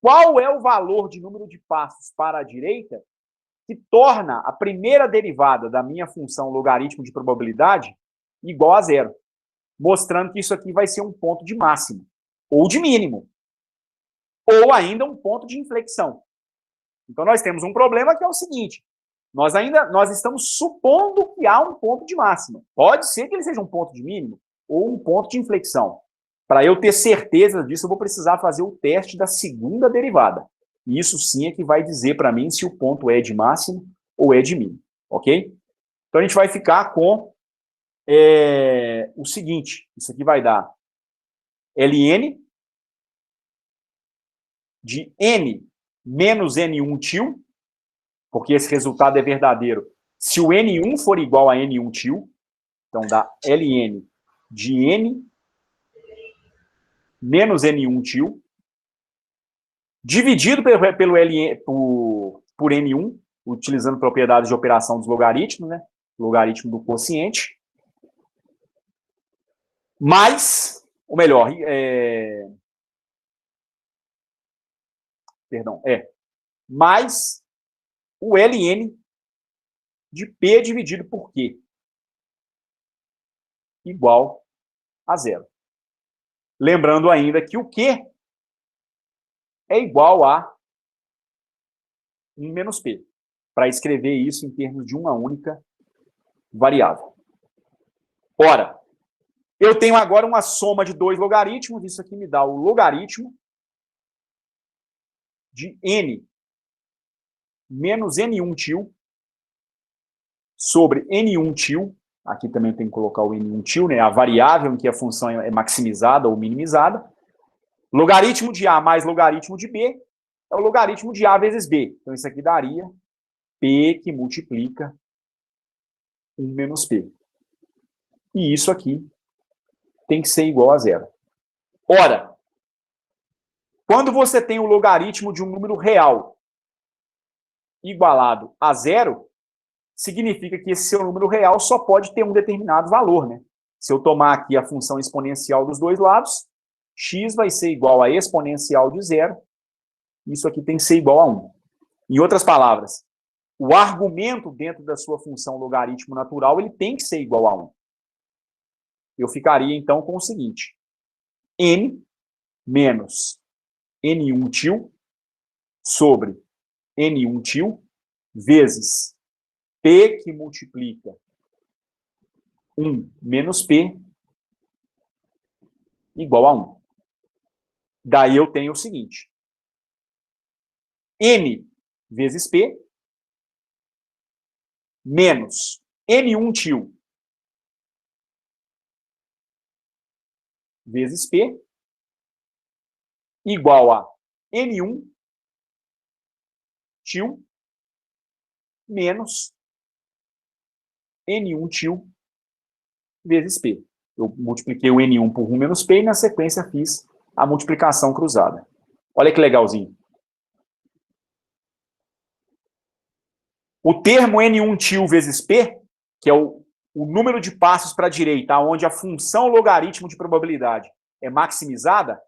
qual é o valor de número de passos para a direita que torna a primeira derivada da minha função logaritmo de probabilidade igual a 0? Mostrando que isso aqui vai ser um ponto de máximo, ou de mínimo, ou ainda um ponto de inflexão. Então, nós temos um problema que é o seguinte: nós estamos supondo que há um ponto de máximo. Pode ser que ele seja um ponto de mínimo, ou um ponto de inflexão. Para eu ter certeza disso, eu vou precisar fazer o teste da segunda derivada. E isso sim é que vai dizer para mim se o ponto é de máximo ou é de mínimo. Ok? Então, a gente vai ficar com o seguinte. Isso aqui vai dar Ln de N menos N1 tio, porque esse resultado é verdadeiro se o N1 for igual a N1 tio. Então, dá Ln de N menos N1 tio, dividido por N1, utilizando propriedades de operação dos logaritmos, né? Logaritmo do quociente, mais, ou melhor, mais o Ln de P dividido por Q, igual a 0. Lembrando ainda que o Q é igual a 1 menos P, para escrever isso em termos de uma única variável. Ora, eu tenho agora uma soma de 2 logaritmos, isso aqui me dá o logaritmo de N menos N1 tio sobre N1 tio, aqui também tem que colocar o N1 tio, né, a variável em que a função é maximizada ou minimizada. Logaritmo de A mais logaritmo de B é o logaritmo de A vezes B. Então, isso aqui daria P que multiplica 1 menos P. E isso aqui tem que ser igual a 0. Ora, quando você tem o logaritmo de um número real igualado a 0, significa que esse seu número real só pode ter um determinado valor, né? Se eu tomar aqui a função exponencial dos dois lados, x vai ser igual a exponencial de 0, isso aqui tem que ser igual a 1. Em outras palavras, o argumento dentro da sua função logaritmo natural, ele tem que ser igual a 1. Eu ficaria, então, com o seguinte: n menos n1 tio sobre n1 tio vezes P que multiplica 1 menos P igual a 1. Daí eu tenho o seguinte. N vezes P menos N1 tio vezes P igual a N1 tio menos N1 tio vezes P. Eu multipliquei o N1 por 1 menos P e na sequência fiz a multiplicação cruzada. Olha que legalzinho. O termo N1 tio vezes P, que é o número de passos para a direita, onde a função logaritmo de probabilidade é maximizada,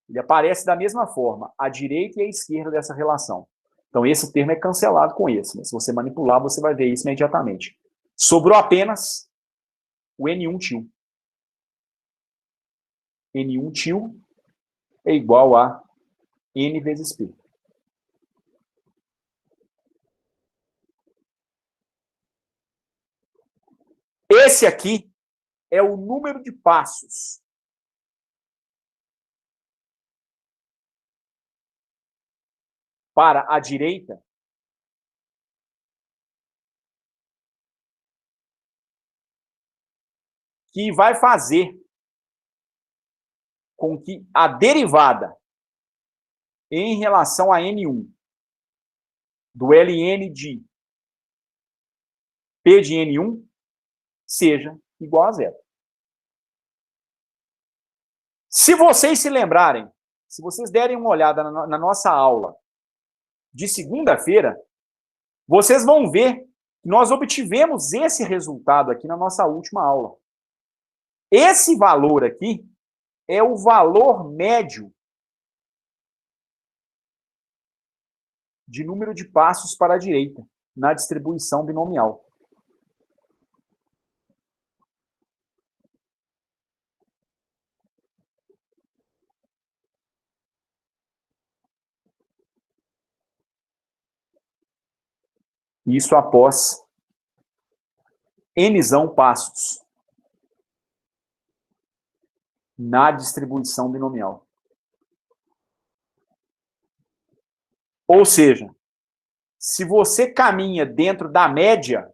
ele aparece da mesma forma, a direita e a esquerda dessa relação. Então, esse termo é cancelado com esse. Né? Se você manipular, você vai ver isso imediatamente. Sobrou apenas o N1 tio. N1 tio é igual a N vezes P. Esse aqui é o número de passos para a direita que vai fazer com que a derivada em relação a N1 do ln de P de N1 seja igual a 0. Se vocês se lembrarem, se vocês derem uma olhada na nossa aula de segunda-feira, vocês vão ver que nós obtivemos esse resultado aqui na nossa última aula. Esse valor aqui é o valor médio de número de passos para a direita na distribuição binomial. Isso após nzão passos na distribuição binomial. Ou seja, se você caminha dentro da média,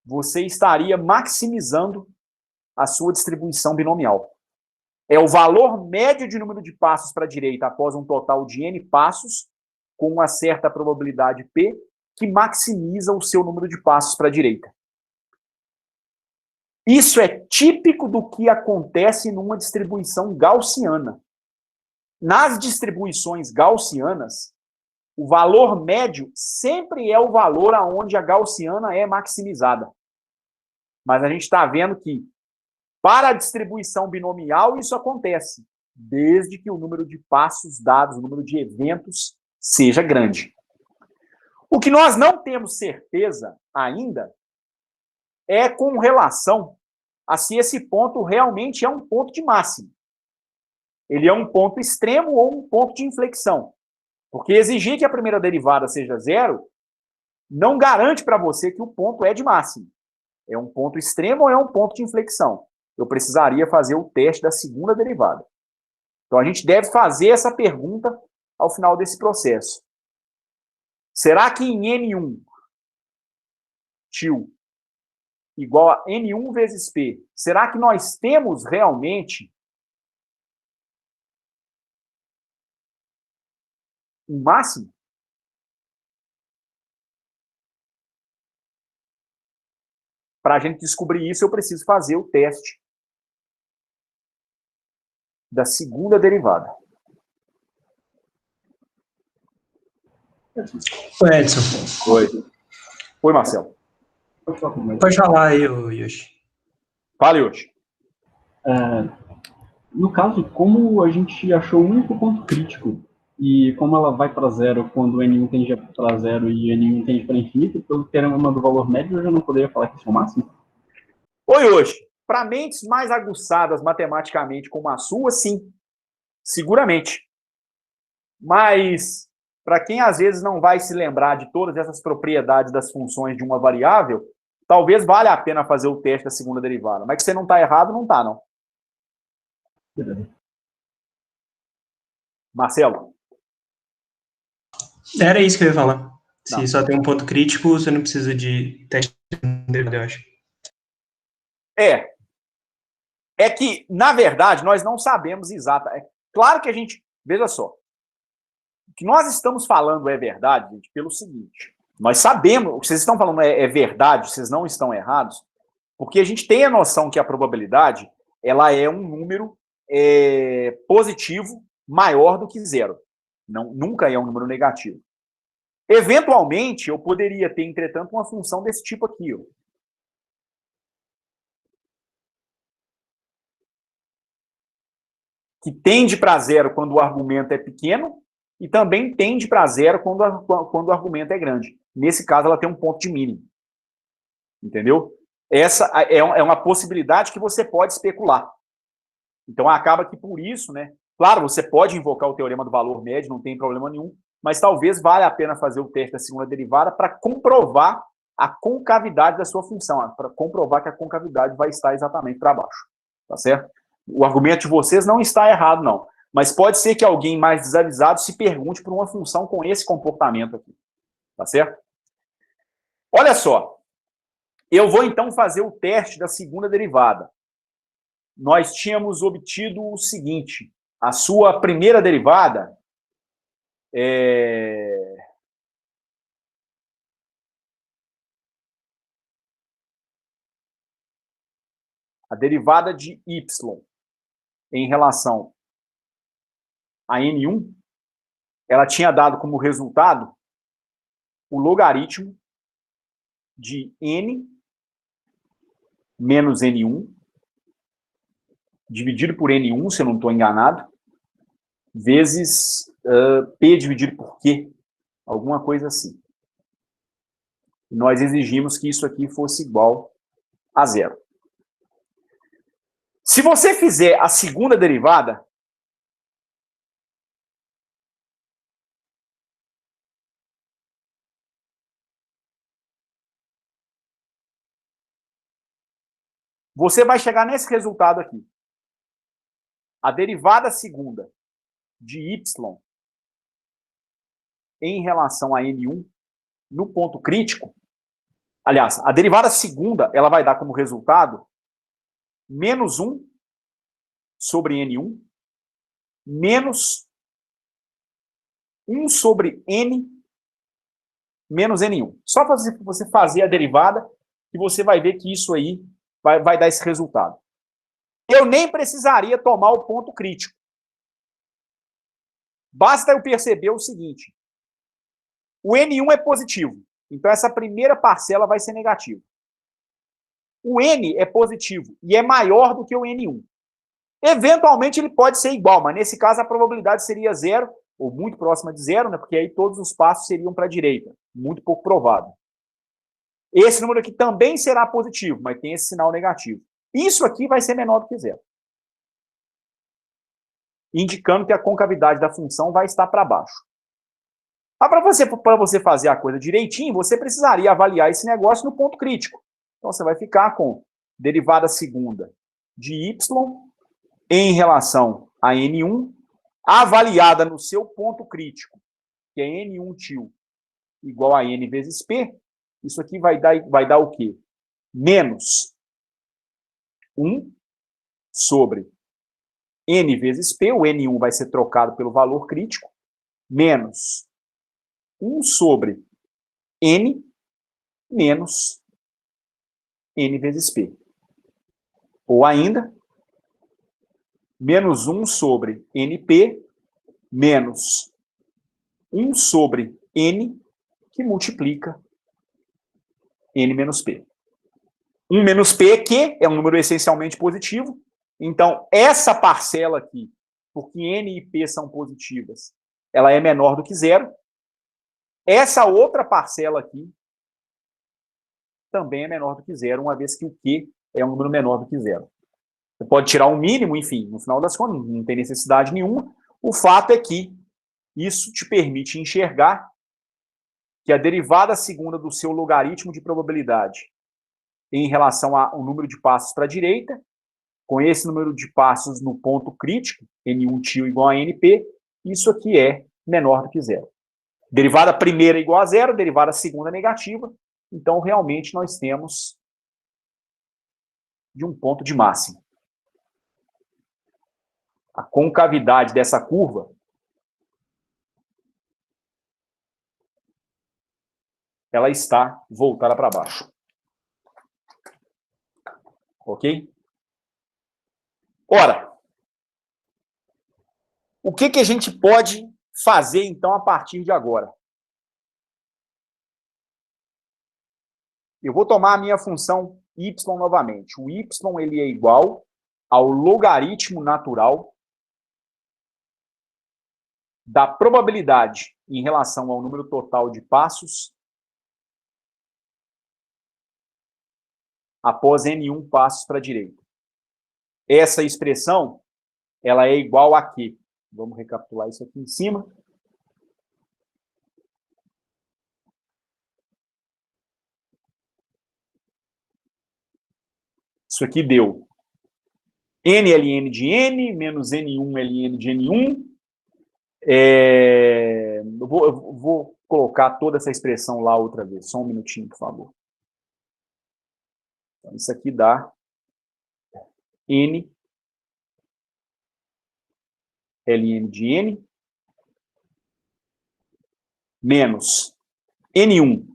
você estaria maximizando a sua distribuição binomial. É o valor médio de número de passos para a direita após um total de n passos, com uma certa probabilidade P, que maximiza o seu número de passos para a direita. Isso é típico do que acontece numa distribuição gaussiana. Nas distribuições gaussianas, o valor médio sempre é o valor aonde a gaussiana é maximizada. Mas a gente está vendo que, para a distribuição binomial, isso acontece, desde que o número de passos dados, o número de eventos, seja grande. O que nós não temos certeza ainda é com relação a se esse ponto realmente é um ponto de máximo. Ele é um ponto extremo ou um ponto de inflexão. Porque exigir que a primeira derivada seja 0 não garante para você que o ponto é de máximo. É um ponto extremo ou é um ponto de inflexão? Eu precisaria fazer o teste da segunda derivada. Então, a gente deve fazer essa pergunta ao final desse processo. Será que em N1 tio igual a N1 vezes P, será que nós temos realmente um máximo? Para a gente descobrir isso, eu preciso fazer o teste da segunda derivada. Oi, Edson. Oi. Oi, Marcelo. Pode falar aí, Yoshi. Fala, Yoshi. No caso, como a gente achou o único ponto crítico, e como ela vai para 0 quando o N1 tende para 0 e o N1 tende para infinito, pelo teorema do valor médio, eu já não poderia falar que isso é o máximo? Oi, Yoshi. Para mentes mais aguçadas matematicamente como a sua, sim. Seguramente. Mas, para quem às vezes não vai se lembrar de todas essas propriedades das funções de uma variável, talvez valha a pena fazer o teste da segunda derivada. Mas que você não está errado, não está, não. Beleza. Marcelo? Era isso que eu ia falar. Se Não. só tem um ponto crítico, você não precisa de teste de derivada, eu acho. É que, na verdade, nós não sabemos exato. É claro que a gente... Veja só. O que nós estamos falando é verdade, gente, pelo seguinte. Nós sabemos... O que vocês estão falando é verdade, vocês não estão errados, porque a gente tem a noção que a probabilidade ela é um número positivo maior do que zero. Não, nunca é um número negativo. Eventualmente, eu poderia ter, entretanto, uma função desse tipo aqui, ó. Que tende para zero quando o argumento é pequeno e também tende para zero quando o argumento é grande. Nesse caso, ela tem um ponto de mínimo. Entendeu? Essa é uma possibilidade que você pode especular. Então, acaba que por isso, né? Claro, você pode invocar o teorema do valor médio, não tem problema nenhum, mas talvez valha a pena fazer o teste da segunda derivada para comprovar a concavidade da sua função, para comprovar que a concavidade vai estar exatamente para baixo. Tá certo? O argumento de vocês não está errado, não. Mas pode ser que alguém mais desavisado se pergunte por uma função com esse comportamento aqui. Tá certo? Olha só. Eu vou, então, fazer o teste da segunda derivada. Nós tínhamos obtido o seguinte. A sua primeira derivada a derivada de y em relação a n1, ela tinha dado como resultado o logaritmo de n menos n1, dividido por n1, se eu não estou enganado, vezes p dividido por q, alguma coisa assim. E nós exigimos que isso aqui fosse igual a zero. Se você fizer a segunda derivada, você vai chegar nesse resultado aqui. A derivada segunda de y em relação a n1 no ponto crítico, aliás, a derivada segunda, ela vai dar como resultado menos 1 sobre n1 menos 1 sobre n menos n1. Só para você fazer a derivada e você vai ver que isso aí vai dar esse resultado. Eu nem precisaria tomar o ponto crítico. Basta eu perceber o seguinte. O n1 é positivo. Então, essa primeira parcela vai ser negativa. O n é positivo e é maior do que o n1. Eventualmente, ele pode ser igual, mas nesse caso a probabilidade seria zero, ou muito próxima de zero, né? Porque aí todos os passos seriam para a direita. Muito pouco provável. Esse número aqui também será positivo, mas tem esse sinal negativo. Isso aqui vai ser menor do que zero. Indicando que a concavidade da função vai estar para baixo. Para você fazer a coisa direitinho, você precisaria avaliar esse negócio no ponto crítico. Então, você vai ficar com derivada segunda de y em relação a n1, avaliada no seu ponto crítico, que é n1 til igual a n vezes p. Isso aqui vai dar o quê? Menos 1 sobre n vezes p, o n1 vai ser trocado pelo valor crítico, menos 1 sobre n menos n vezes p. Ou ainda, menos 1 sobre np menos 1 sobre n que multiplica n menos p. 1 menos p, que é um número essencialmente positivo. Então, essa parcela aqui, porque n e p são positivas, ela é menor do que zero. Essa outra parcela aqui também é menor do que zero, uma vez que o q é um número menor do que zero. Você pode tirar um mínimo, enfim, no final das contas, não tem necessidade nenhuma. O fato é que isso te permite enxergar que a derivada segunda do seu logaritmo de probabilidade em relação ao número de passos para a direita com esse número de passos no ponto crítico, N1 tio igual a NP, isso aqui é menor do que zero. Derivada primeira igual a zero, derivada segunda negativa, então realmente nós temos de um ponto de máxima. A concavidade dessa curva ela está voltada para baixo. Ok? Ora, o que a gente pode fazer, então, a partir de agora? Eu vou tomar a minha função y novamente. O y ele é igual ao logaritmo natural da probabilidade em relação ao número total de passos após N1 passos para a direita. Essa expressão, ela é igual a quê? Vamos recapitular isso aqui em cima. Isso aqui deu n ln de n menos n1 ln de n1. Eu vou colocar toda essa expressão lá outra vez. Só um minutinho, por favor. Então, isso aqui dá n ln de n menos n1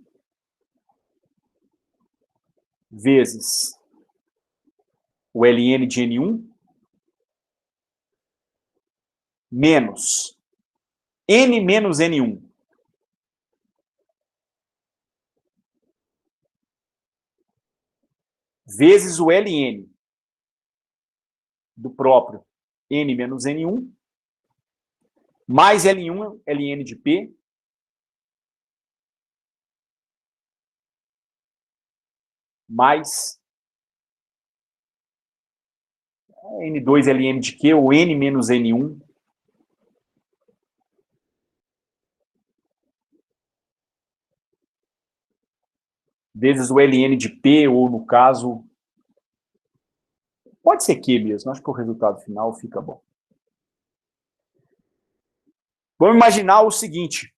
vezes o ln de n1 menos n menos n1 vezes o ln do próprio n menos n1 mais L1 ln de P mais N2 ln de Q, ou N menos N1, vezes o ln de P, ou no caso, pode ser Q mesmo, acho que o resultado final fica bom. Vamos imaginar o seguinte.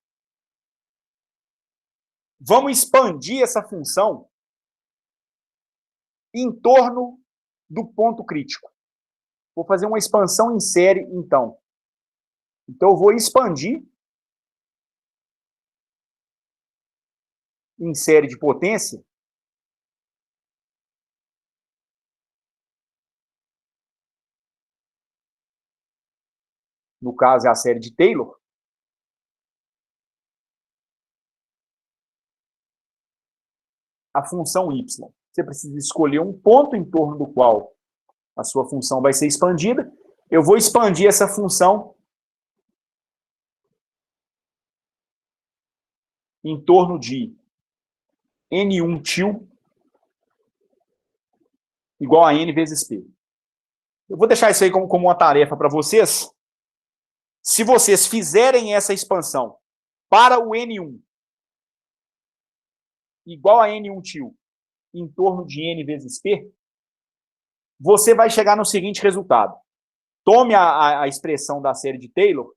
Vamos expandir essa função em torno do ponto crítico. Vou fazer uma expansão em série, então. Então, eu vou expandir em série de potência no caso é a série de Taylor, a função y. Você precisa escolher um ponto em torno do qual a sua função vai ser expandida. Eu vou expandir essa função em torno de N1 tio igual a N vezes P. Eu vou deixar isso aí como uma tarefa para vocês. Se vocês fizerem essa expansão para o N1 igual a N1 tio em torno de N vezes P, você vai chegar no seguinte resultado. Tome a expressão da série de Taylor,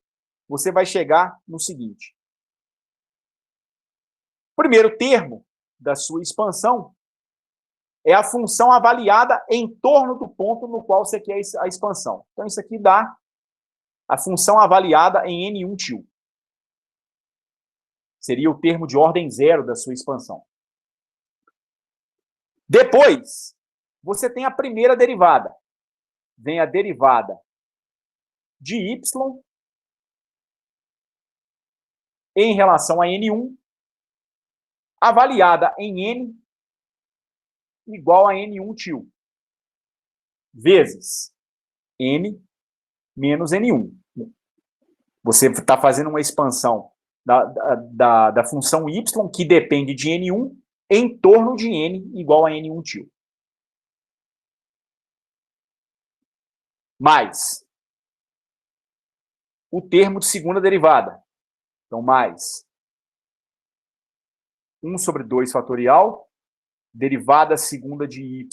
você vai chegar no seguinte. O primeiro termo da sua expansão é a função avaliada em torno do ponto no qual você quer a expansão. Então, isso aqui dá a função avaliada em N1 tio. Seria o termo de ordem zero da sua expansão. Depois, você tem a primeira derivada. Vem a derivada de y em relação a N1, avaliada em N igual a N1 tio, vezes N menos N1. Você está fazendo uma expansão da função y, que depende de N1, em torno de N igual a N1 tio. Mais o termo de segunda derivada. Então, mais 1 sobre 2 fatorial, derivada segunda de y,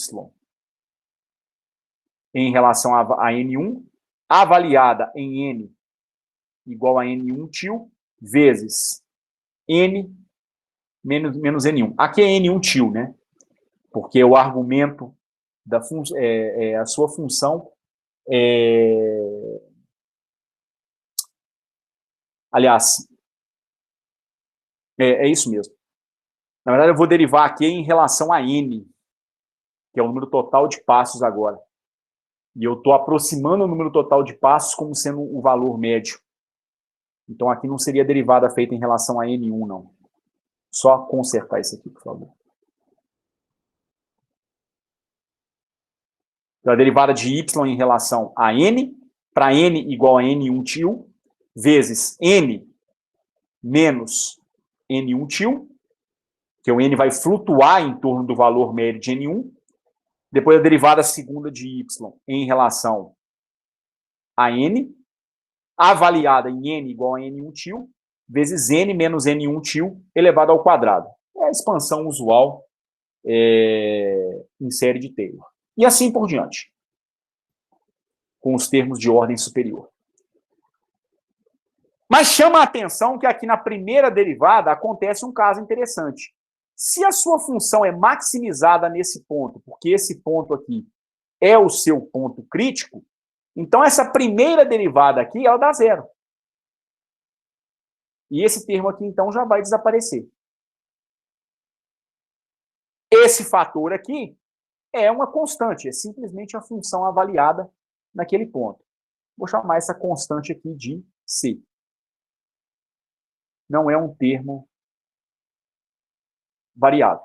em relação a N1, avaliada em N igual a N1 til, vezes N menos N1. Aqui é N1 til, né? Porque o argumento da a sua função aliás, é isso mesmo. Na verdade, eu vou derivar aqui em relação a N, que é o número total de passos agora. E eu estou aproximando o número total de passos como sendo o valor médio. Então, aqui não seria derivada feita em relação a N1, não. Só consertar isso aqui, por favor. Então, a derivada de y em relação a n, para n igual a n1 til, vezes n menos n1 til, que o n vai flutuar em torno do valor médio de n1. Depois a derivada segunda de y em relação a n, avaliada em n igual a n1 til, vezes n menos n1 til elevado ao quadrado. É a expansão usual em série de Taylor. E assim por diante, com os termos de ordem superior. Mas chama a atenção que aqui na primeira derivada acontece um caso interessante. Se a sua função é maximizada nesse ponto, porque esse ponto aqui é o seu ponto crítico, então essa primeira derivada aqui, ela dá zero. E esse termo aqui, então, já vai desaparecer. Esse fator aqui é uma constante, é simplesmente a função avaliada naquele ponto. Vou chamar essa constante aqui de C. Não é um termo variável.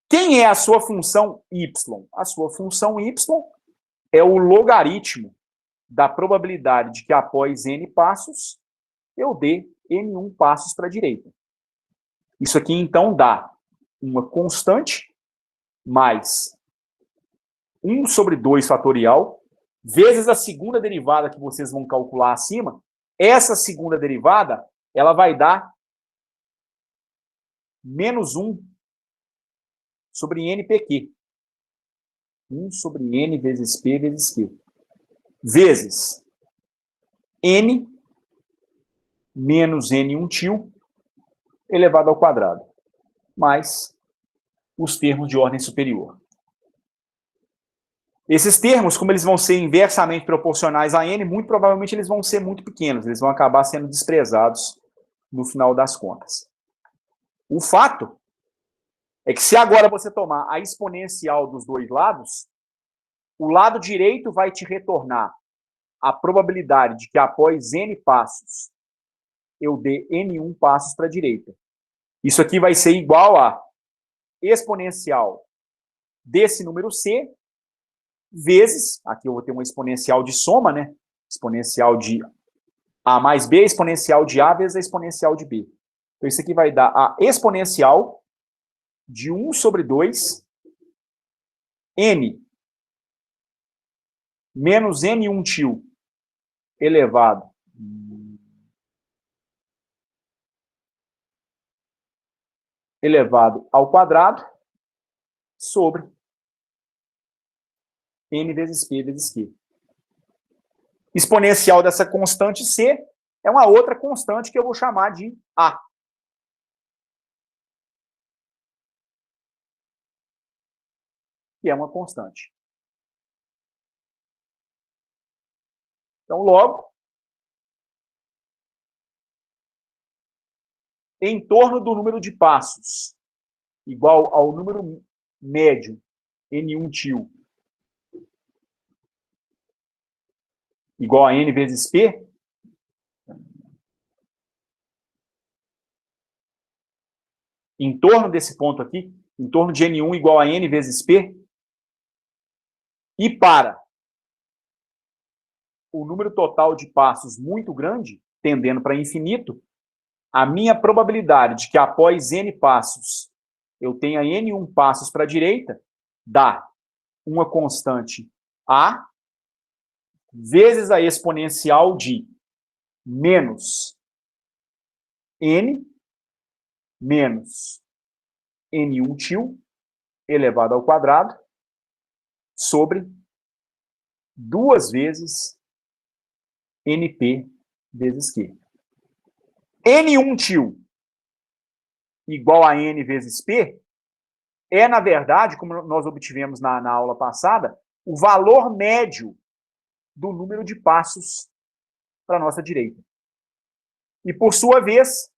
Quem é a sua função y? A sua função y é o logaritmo da probabilidade de que após n passos eu dê n1 passos para a direita. Isso aqui, então, dá uma constante mais 1 sobre 2 fatorial, vezes a segunda derivada que vocês vão calcular acima. Essa segunda derivada, ela vai dar menos 1 sobre npq. 1 sobre n vezes p vezes q. Vezes n menos n1 til elevado ao quadrado. Mais os termos de ordem superior. Esses termos, como eles vão ser inversamente proporcionais a n, muito provavelmente eles vão ser muito pequenos, eles vão acabar sendo desprezados no final das contas. O fato é que se agora você tomar a exponencial dos dois lados, o lado direito vai te retornar a probabilidade de que após n passos eu dê n1 passos para a direita. Isso aqui vai ser igual a exponencial desse número c vezes, aqui eu vou ter uma exponencial de soma, né? Exponencial de a mais b, exponencial de a vezes a exponencial de b. Então, isso aqui vai dar a exponencial de 1 sobre 2 n menos n1 til elevado ao quadrado sobre n vezes p vezes q. Exponencial dessa constante c é uma outra constante que eu vou chamar de a. Que é uma constante. Então, logo, em torno do número de passos igual ao número médio n1 til igual a n vezes p, em torno desse ponto aqui, em torno de n1 igual a n vezes p, e para o número total de passos muito grande, tendendo para infinito, a minha probabilidade de que após n passos eu tenha n1 passos para a direita dá uma constante a vezes a exponencial de menos n menos n1 til elevado ao quadrado sobre 2 vezes NP vezes Q. N1 tio igual a N vezes P é, na verdade, como nós obtivemos na aula passada, o valor médio do número de passos para a nossa direita. E, por sua vez,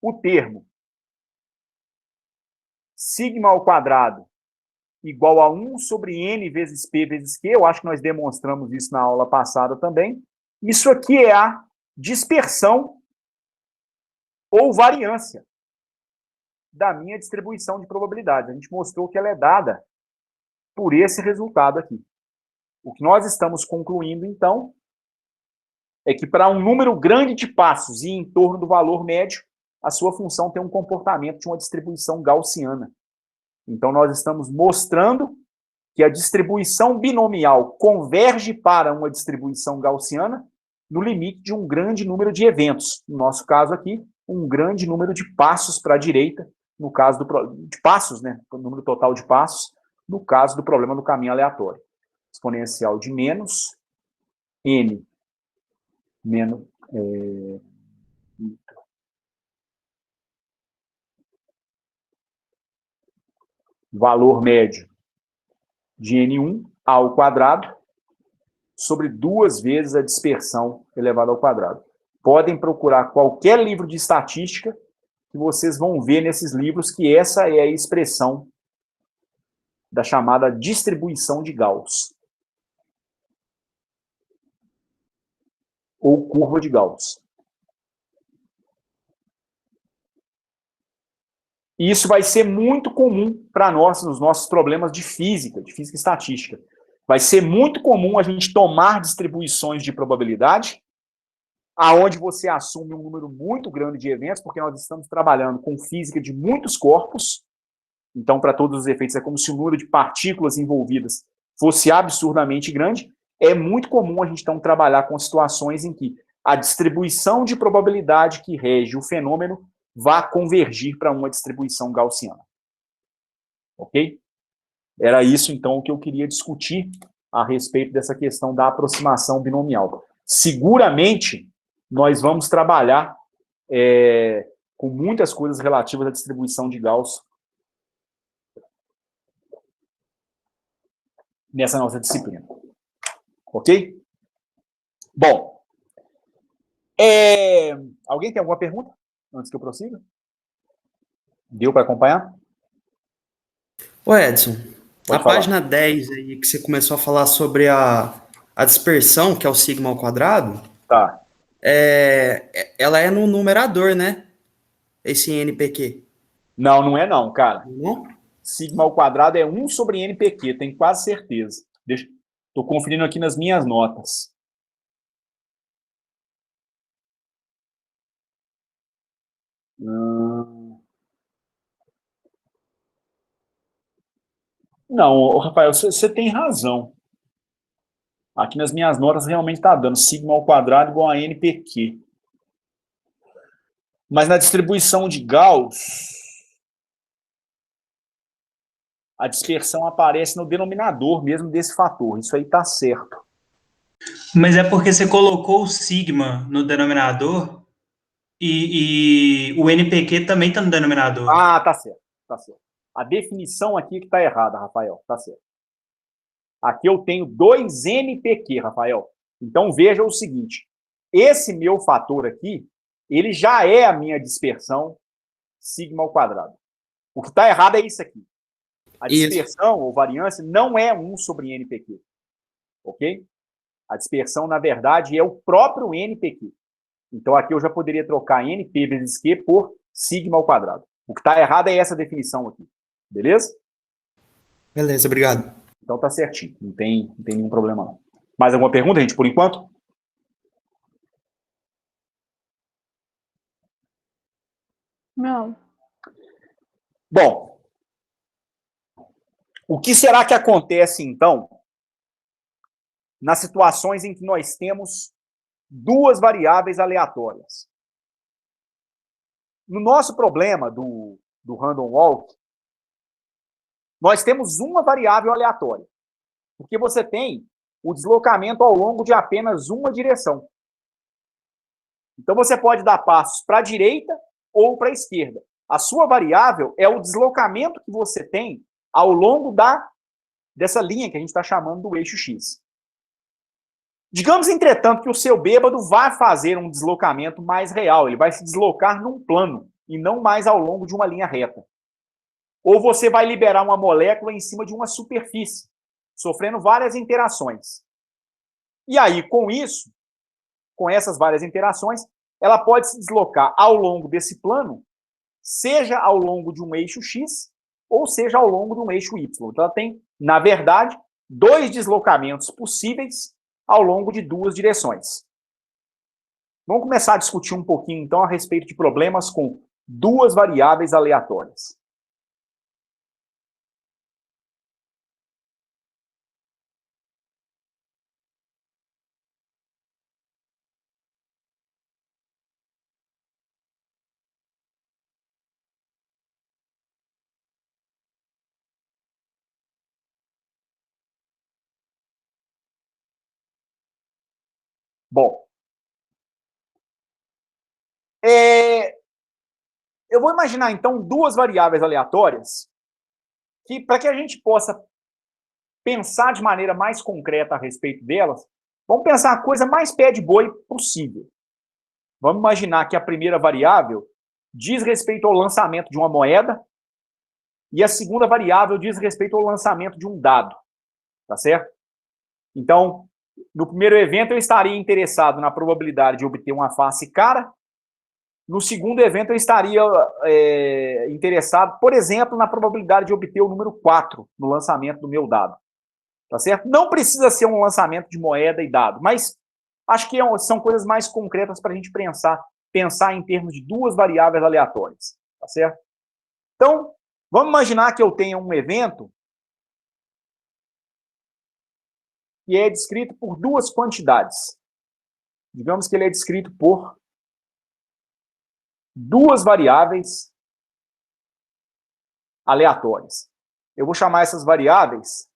o termo sigma ao quadrado igual a 1 sobre n vezes p vezes q, eu acho que nós demonstramos isso na aula passada também. Isso aqui é a dispersão ou variância da minha distribuição de probabilidades. A gente mostrou que ela é dada por esse resultado aqui. O que nós estamos concluindo, então, é que para um número grande de passos e em torno do valor médio, a sua função tem um comportamento de uma distribuição gaussiana. Então, nós estamos mostrando que a distribuição binomial converge para uma distribuição gaussiana no limite de um grande número de eventos. No nosso caso aqui, um grande número de passos para a direita, no caso de passos, né, o número total de passos, no caso do problema do caminho aleatório. Exponencial de menos n menos valor médio de n1 ao quadrado sobre 2 vezes a dispersão elevada ao quadrado. Podem procurar qualquer livro de estatística que vocês vão ver nesses livros que essa é a expressão da chamada distribuição de Gauss. Ou curva de Gauss. E isso vai ser muito comum para nós, nos nossos problemas de física e estatística. Vai ser muito comum a gente tomar distribuições de probabilidade, aonde você assume um número muito grande de eventos, porque nós estamos trabalhando com física de muitos corpos. Então, para todos os efeitos, é como se o número de partículas envolvidas fosse absurdamente grande. É muito comum a gente, então, trabalhar com situações em que a distribuição de probabilidade que rege o fenômeno vá convergir para uma distribuição gaussiana. Ok? Era isso, então, o que eu queria discutir a respeito dessa questão da aproximação binomial. Seguramente, nós vamos trabalhar com muitas coisas relativas à distribuição de Gauss nessa nossa disciplina. Ok? Bom. Alguém tem alguma pergunta antes que eu prossiga? Deu para acompanhar? Ô Edson, Pode na falar. página 10 aí que você começou a falar sobre a dispersão, que é o sigma ao quadrado, Tá. ela é no numerador, né? Esse NPQ. Não, não é não, cara. Não? Sigma ao quadrado é 1 sobre NPQ, tenho quase certeza. Estou conferindo aqui nas minhas notas. Não, Rafael, você tem razão. Aqui nas minhas notas realmente está dando sigma ao quadrado igual a NPQ. Mas na distribuição de Gauss, a dispersão aparece no denominador mesmo desse fator. Isso aí está certo. Mas é porque você colocou o sigma no denominador e o NPQ também está no denominador. Ah, tá certo, tá certo. A definição aqui que está errada, Rafael, tá certo. Aqui eu tenho 2 NPQ, Rafael. Então veja o seguinte, esse meu fator aqui, ele já é a minha dispersão sigma ao quadrado. O que está errado é isso aqui. A dispersão ou variância não é 1 sobre NPQ. Ok? A dispersão, na verdade, é o próprio NPQ. Então, aqui eu já poderia trocar NP vezes Q por sigma ao quadrado. O que está errado é essa definição aqui. Beleza? Beleza, obrigado. Então tá certinho. Não tem nenhum problema, não. Mais alguma pergunta, gente, por enquanto? Não. Bom, o que será que acontece, então, nas situações em que nós temos 2 variáveis aleatórias? no nosso problema do random walk, nós temos uma variável aleatória, porque você tem o deslocamento ao longo de apenas uma direção. Então, você pode dar passos para a direita ou para a esquerda. A sua variável é o deslocamento que você tem ao longo dessa linha que a gente está chamando do eixo X. Digamos, entretanto, que o seu bêbado vai fazer um deslocamento mais real. Ele vai se deslocar num plano e não mais ao longo de uma linha reta. Ou você vai liberar uma molécula em cima de uma superfície, sofrendo várias interações. E aí, com isso, com essas várias interações, ela pode se deslocar ao longo desse plano, seja ao longo de um eixo X, ou seja ao longo de um eixo Y. Então, ela tem, na verdade, dois deslocamentos possíveis ao longo de duas direções. Vamos começar a discutir um pouquinho, então, a respeito de problemas com duas variáveis aleatórias. Bom, eu vou imaginar, então, duas variáveis aleatórias que, para que a gente possa pensar de maneira mais concreta a respeito delas, vamos pensar a coisa mais pé de boi possível. Vamos imaginar que a primeira variável diz respeito ao lançamento de uma moeda e a segunda variável diz respeito ao lançamento de um dado. Tá certo? Então, no primeiro evento, eu estaria interessado na probabilidade de obter uma face cara. No segundo evento, eu estaria interessado, por exemplo, na probabilidade de obter o número 4 no lançamento do meu dado. Tá certo? Não precisa ser um lançamento de moeda e dado, mas acho que são coisas mais concretas para a gente pensar em termos de duas variáveis aleatórias. Tá certo? Então, vamos imaginar que eu tenha um evento que é descrito por duas quantidades. Digamos que ele é descrito por duas variáveis aleatórias. Eu vou chamar essas variáveis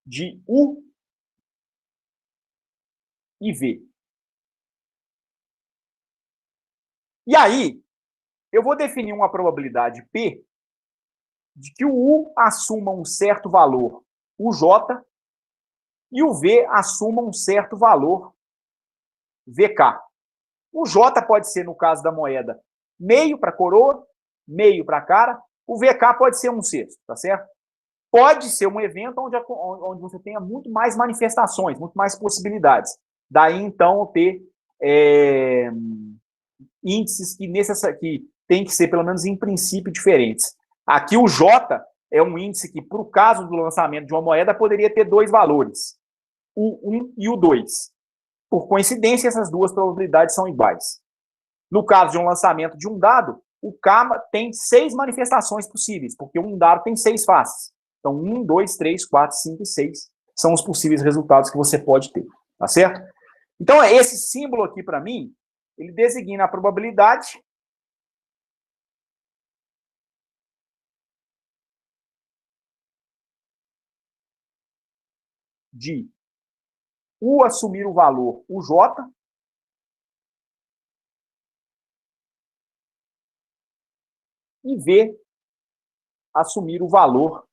de U e V. E aí, eu vou definir uma probabilidade P de que o U assuma um certo valor UJ e o V assuma um certo valor VK. O J pode ser, no caso da moeda, meio para coroa, meio para cara. O VK pode ser 1/6, tá certo? Pode ser um evento onde você tenha muito mais manifestações, muito mais possibilidades. Daí, então, ter índices que tem que ser, pelo menos em princípio, diferentes. Aqui o J é um índice que, para o caso do lançamento de uma moeda, poderia ter dois valores, o 1 e o 2. Por coincidência, essas duas probabilidades são iguais. No caso de um lançamento de um dado, o K tem 6 manifestações possíveis, porque um dado tem 6 faces. Então, 1, 2, 3, 4, 5 e 6 são os possíveis resultados que você pode ter. Tá certo? Então, esse símbolo aqui, para mim, ele designa a probabilidade de U assumir o valor UJ e V assumir o valor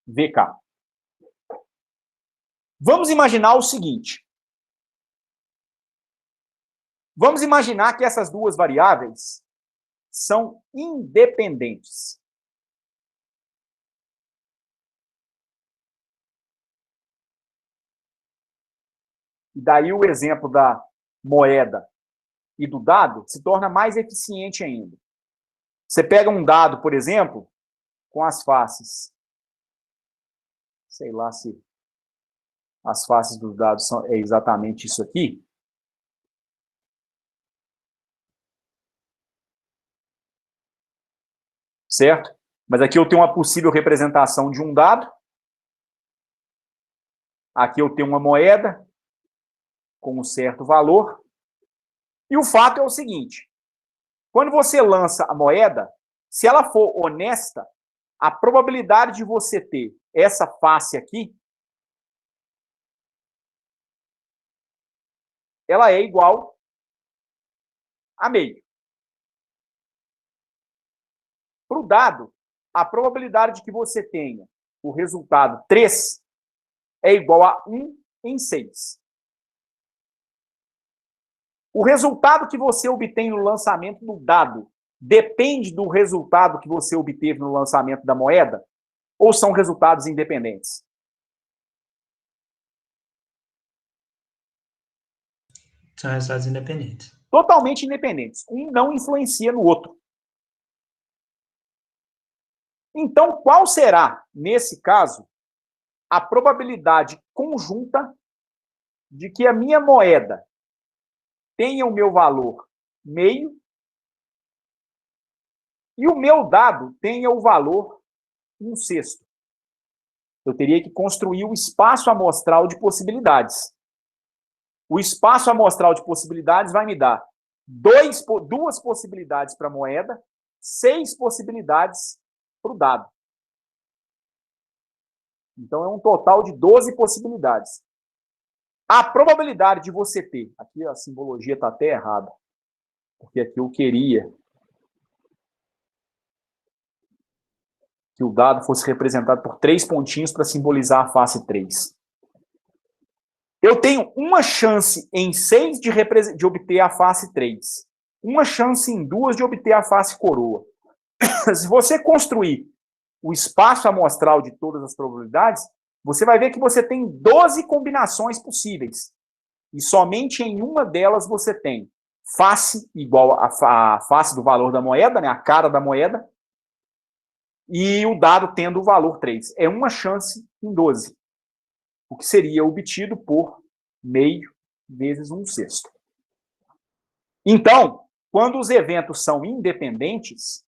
VK. Vamos imaginar o seguinte. Vamos imaginar que essas duas variáveis são independentes. E daí o exemplo da moeda e do dado se torna mais eficiente ainda. Você pega um dado, por exemplo, com as faces. Sei lá se as faces dos dados são exatamente isso aqui. Certo? Mas aqui eu tenho uma possível representação de um dado. Aqui eu tenho uma moeda. com um certo valor. E o fato é o seguinte: quando você lança a moeda, se ela for honesta, a probabilidade de você ter essa face aqui, ela é igual a meio. Para o dado, a probabilidade de que você tenha o resultado 3 é igual a 1 em 6. O resultado que você obtém no lançamento do dado depende do resultado que você obteve no lançamento da moeda? Ou são resultados independentes? São resultados independentes. Totalmente independentes. Um não influencia no outro. Então, qual será, nesse caso, a probabilidade conjunta de que a minha moeda tenha o meu valor meio e o meu dado tenha o valor 1/6? Eu teria que construir o espaço amostral de possibilidades. O espaço amostral de possibilidades vai me dar duas possibilidades para a moeda, 6 possibilidades para o dado. Então, é um total de 12 possibilidades. A probabilidade de você ter... Aqui a simbologia está até errada, porque aqui eu queria que o dado fosse representado por 3 pontinhos para simbolizar a face 3. Eu tenho uma chance em 6 de obter a face 3. Uma chance em 2 de obter a face coroa. Se você construir o espaço amostral de todas as probabilidades, você vai ver que você tem 12 combinações possíveis. E somente em uma delas você tem face igual a face do valor da moeda, né, a cara da moeda, e o dado tendo o valor 3. É uma chance em 12. O que seria obtido por meio vezes 1/6. Então, quando os eventos são independentes,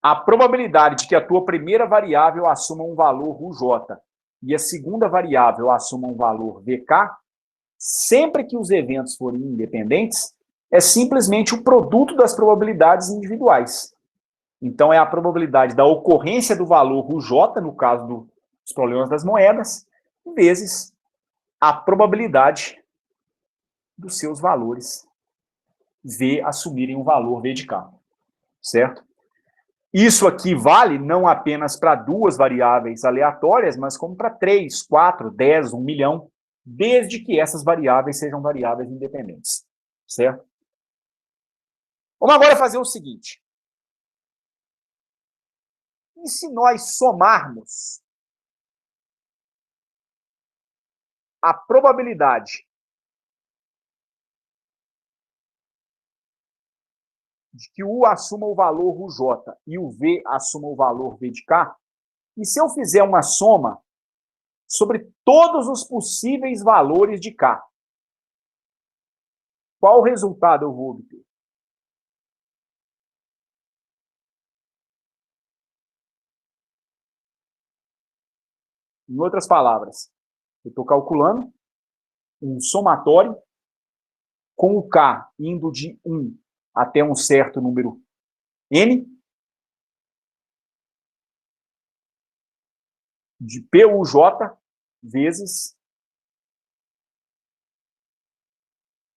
a probabilidade de que a tua primeira variável assuma um valor UJ e a segunda variável assuma um valor VK, sempre que os eventos forem independentes, é simplesmente o produto das probabilidades individuais. Então, é a probabilidade da ocorrência do valor UJ, no caso dos problemas das moedas, vezes a probabilidade dos seus valores V assumirem um valor V de K. Certo? Isso aqui vale não apenas para 2 variáveis aleatórias, mas como para 3, 4, 10, 1 milhão, desde que essas variáveis sejam variáveis independentes. Certo? Vamos agora fazer o seguinte. E se nós somarmos a probabilidade de que o U assuma o valor UJ e o V assuma o valor V de K, e se eu fizer uma soma sobre todos os possíveis valores de K, qual resultado eu vou obter? Em outras palavras, eu estou calculando um somatório com o K indo de 1 até um certo número N, de PUJ vezes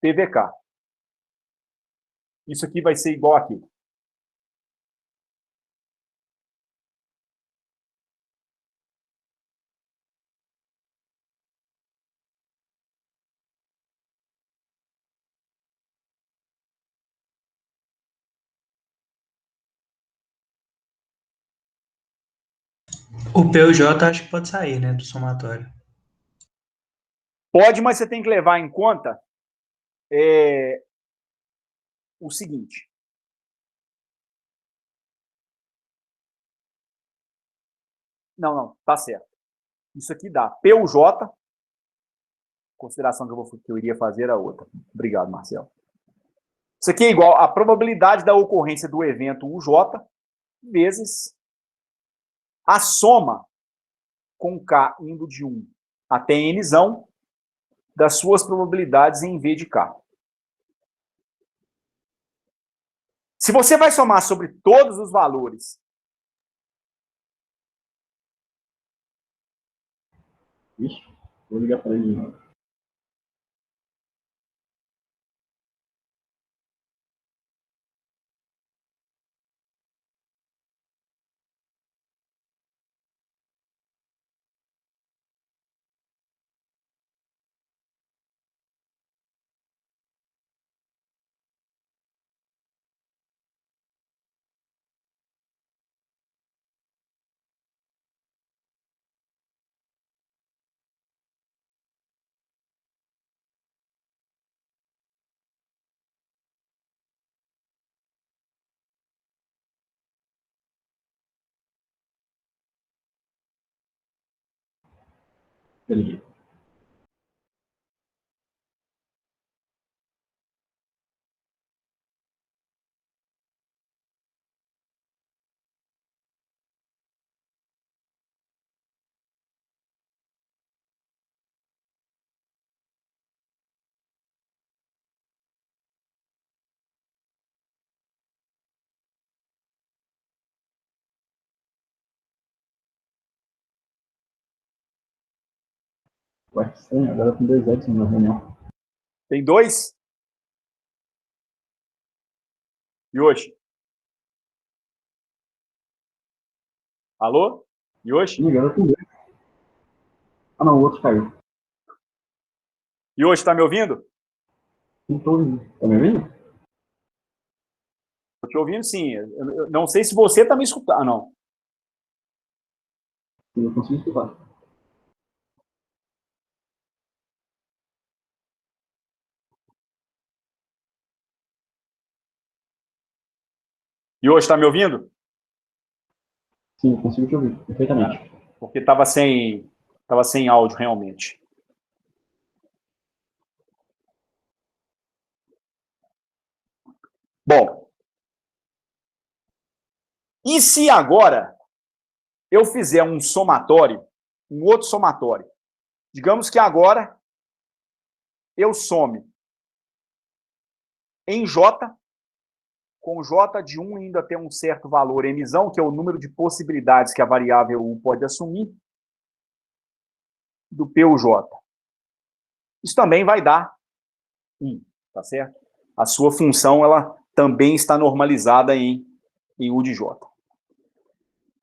PVK. Isso aqui vai ser igual aqui. O PUJ acho que pode sair, né, do somatório. Pode, mas você tem que levar em conta o seguinte. Não, tá certo. Isso aqui dá PUJ consideração que eu iria fazer era outra. Obrigado, Marcelo. Isso aqui é igual a probabilidade da ocorrência do evento UJ vezes a soma com K indo de 1 até Nzão das suas probabilidades em V de K. Se você vai somar sobre todos os valores... Ixi, vou ligar para ele. Eu liguei. Ué, estranho, agora tem 2 Edson na reunião. Tem 2? Yoshi? Alô? Yoshi? Ih, agora tem 2. Ah, não, o outro caiu. Yoshi, tá me ouvindo? Não tô ouvindo. Tá me ouvindo? Tô te ouvindo, sim. Eu não sei se você tá me escutando. Ah, não. Eu consigo escutar. Yoshi, tá me ouvindo? Sim, eu consigo te ouvir, perfeitamente. Porque tava sem áudio, realmente. Bom, e se agora eu fizer um somatório, um outro somatório? Digamos que agora eu some em J, com J de 1 indo até um certo valor Mzão, que é o número de possibilidades que a variável U pode assumir, do PUJ. Isso também vai dar 1, tá certo? A sua função, ela também está normalizada em U de J.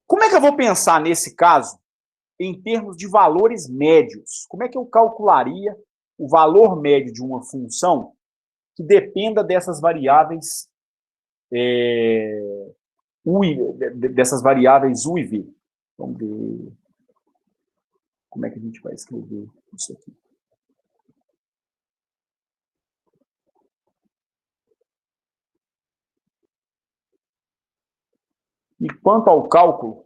Como é que eu vou pensar nesse caso em termos de valores médios? Como é que eu calcularia o valor médio de uma função que dependa dessas variáveis U e V? Vamos ver como é que a gente vai escrever isso aqui. E quanto ao cálculo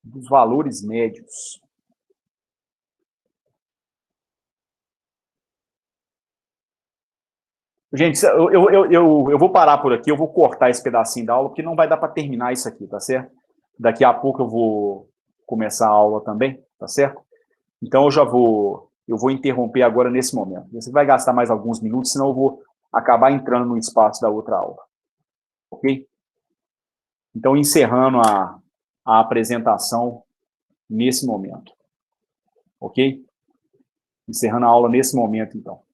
dos valores médios? Gente, eu vou parar por aqui, eu vou cortar esse pedacinho da aula, porque não vai dar para terminar isso aqui, tá certo? Daqui a pouco eu vou começar a aula também, tá certo? Então eu vou interromper agora nesse momento. Você vai gastar mais alguns minutos, senão eu vou acabar entrando no espaço da outra aula. Ok? Então, encerrando a apresentação nesse momento. Ok? Encerrando a aula nesse momento, então.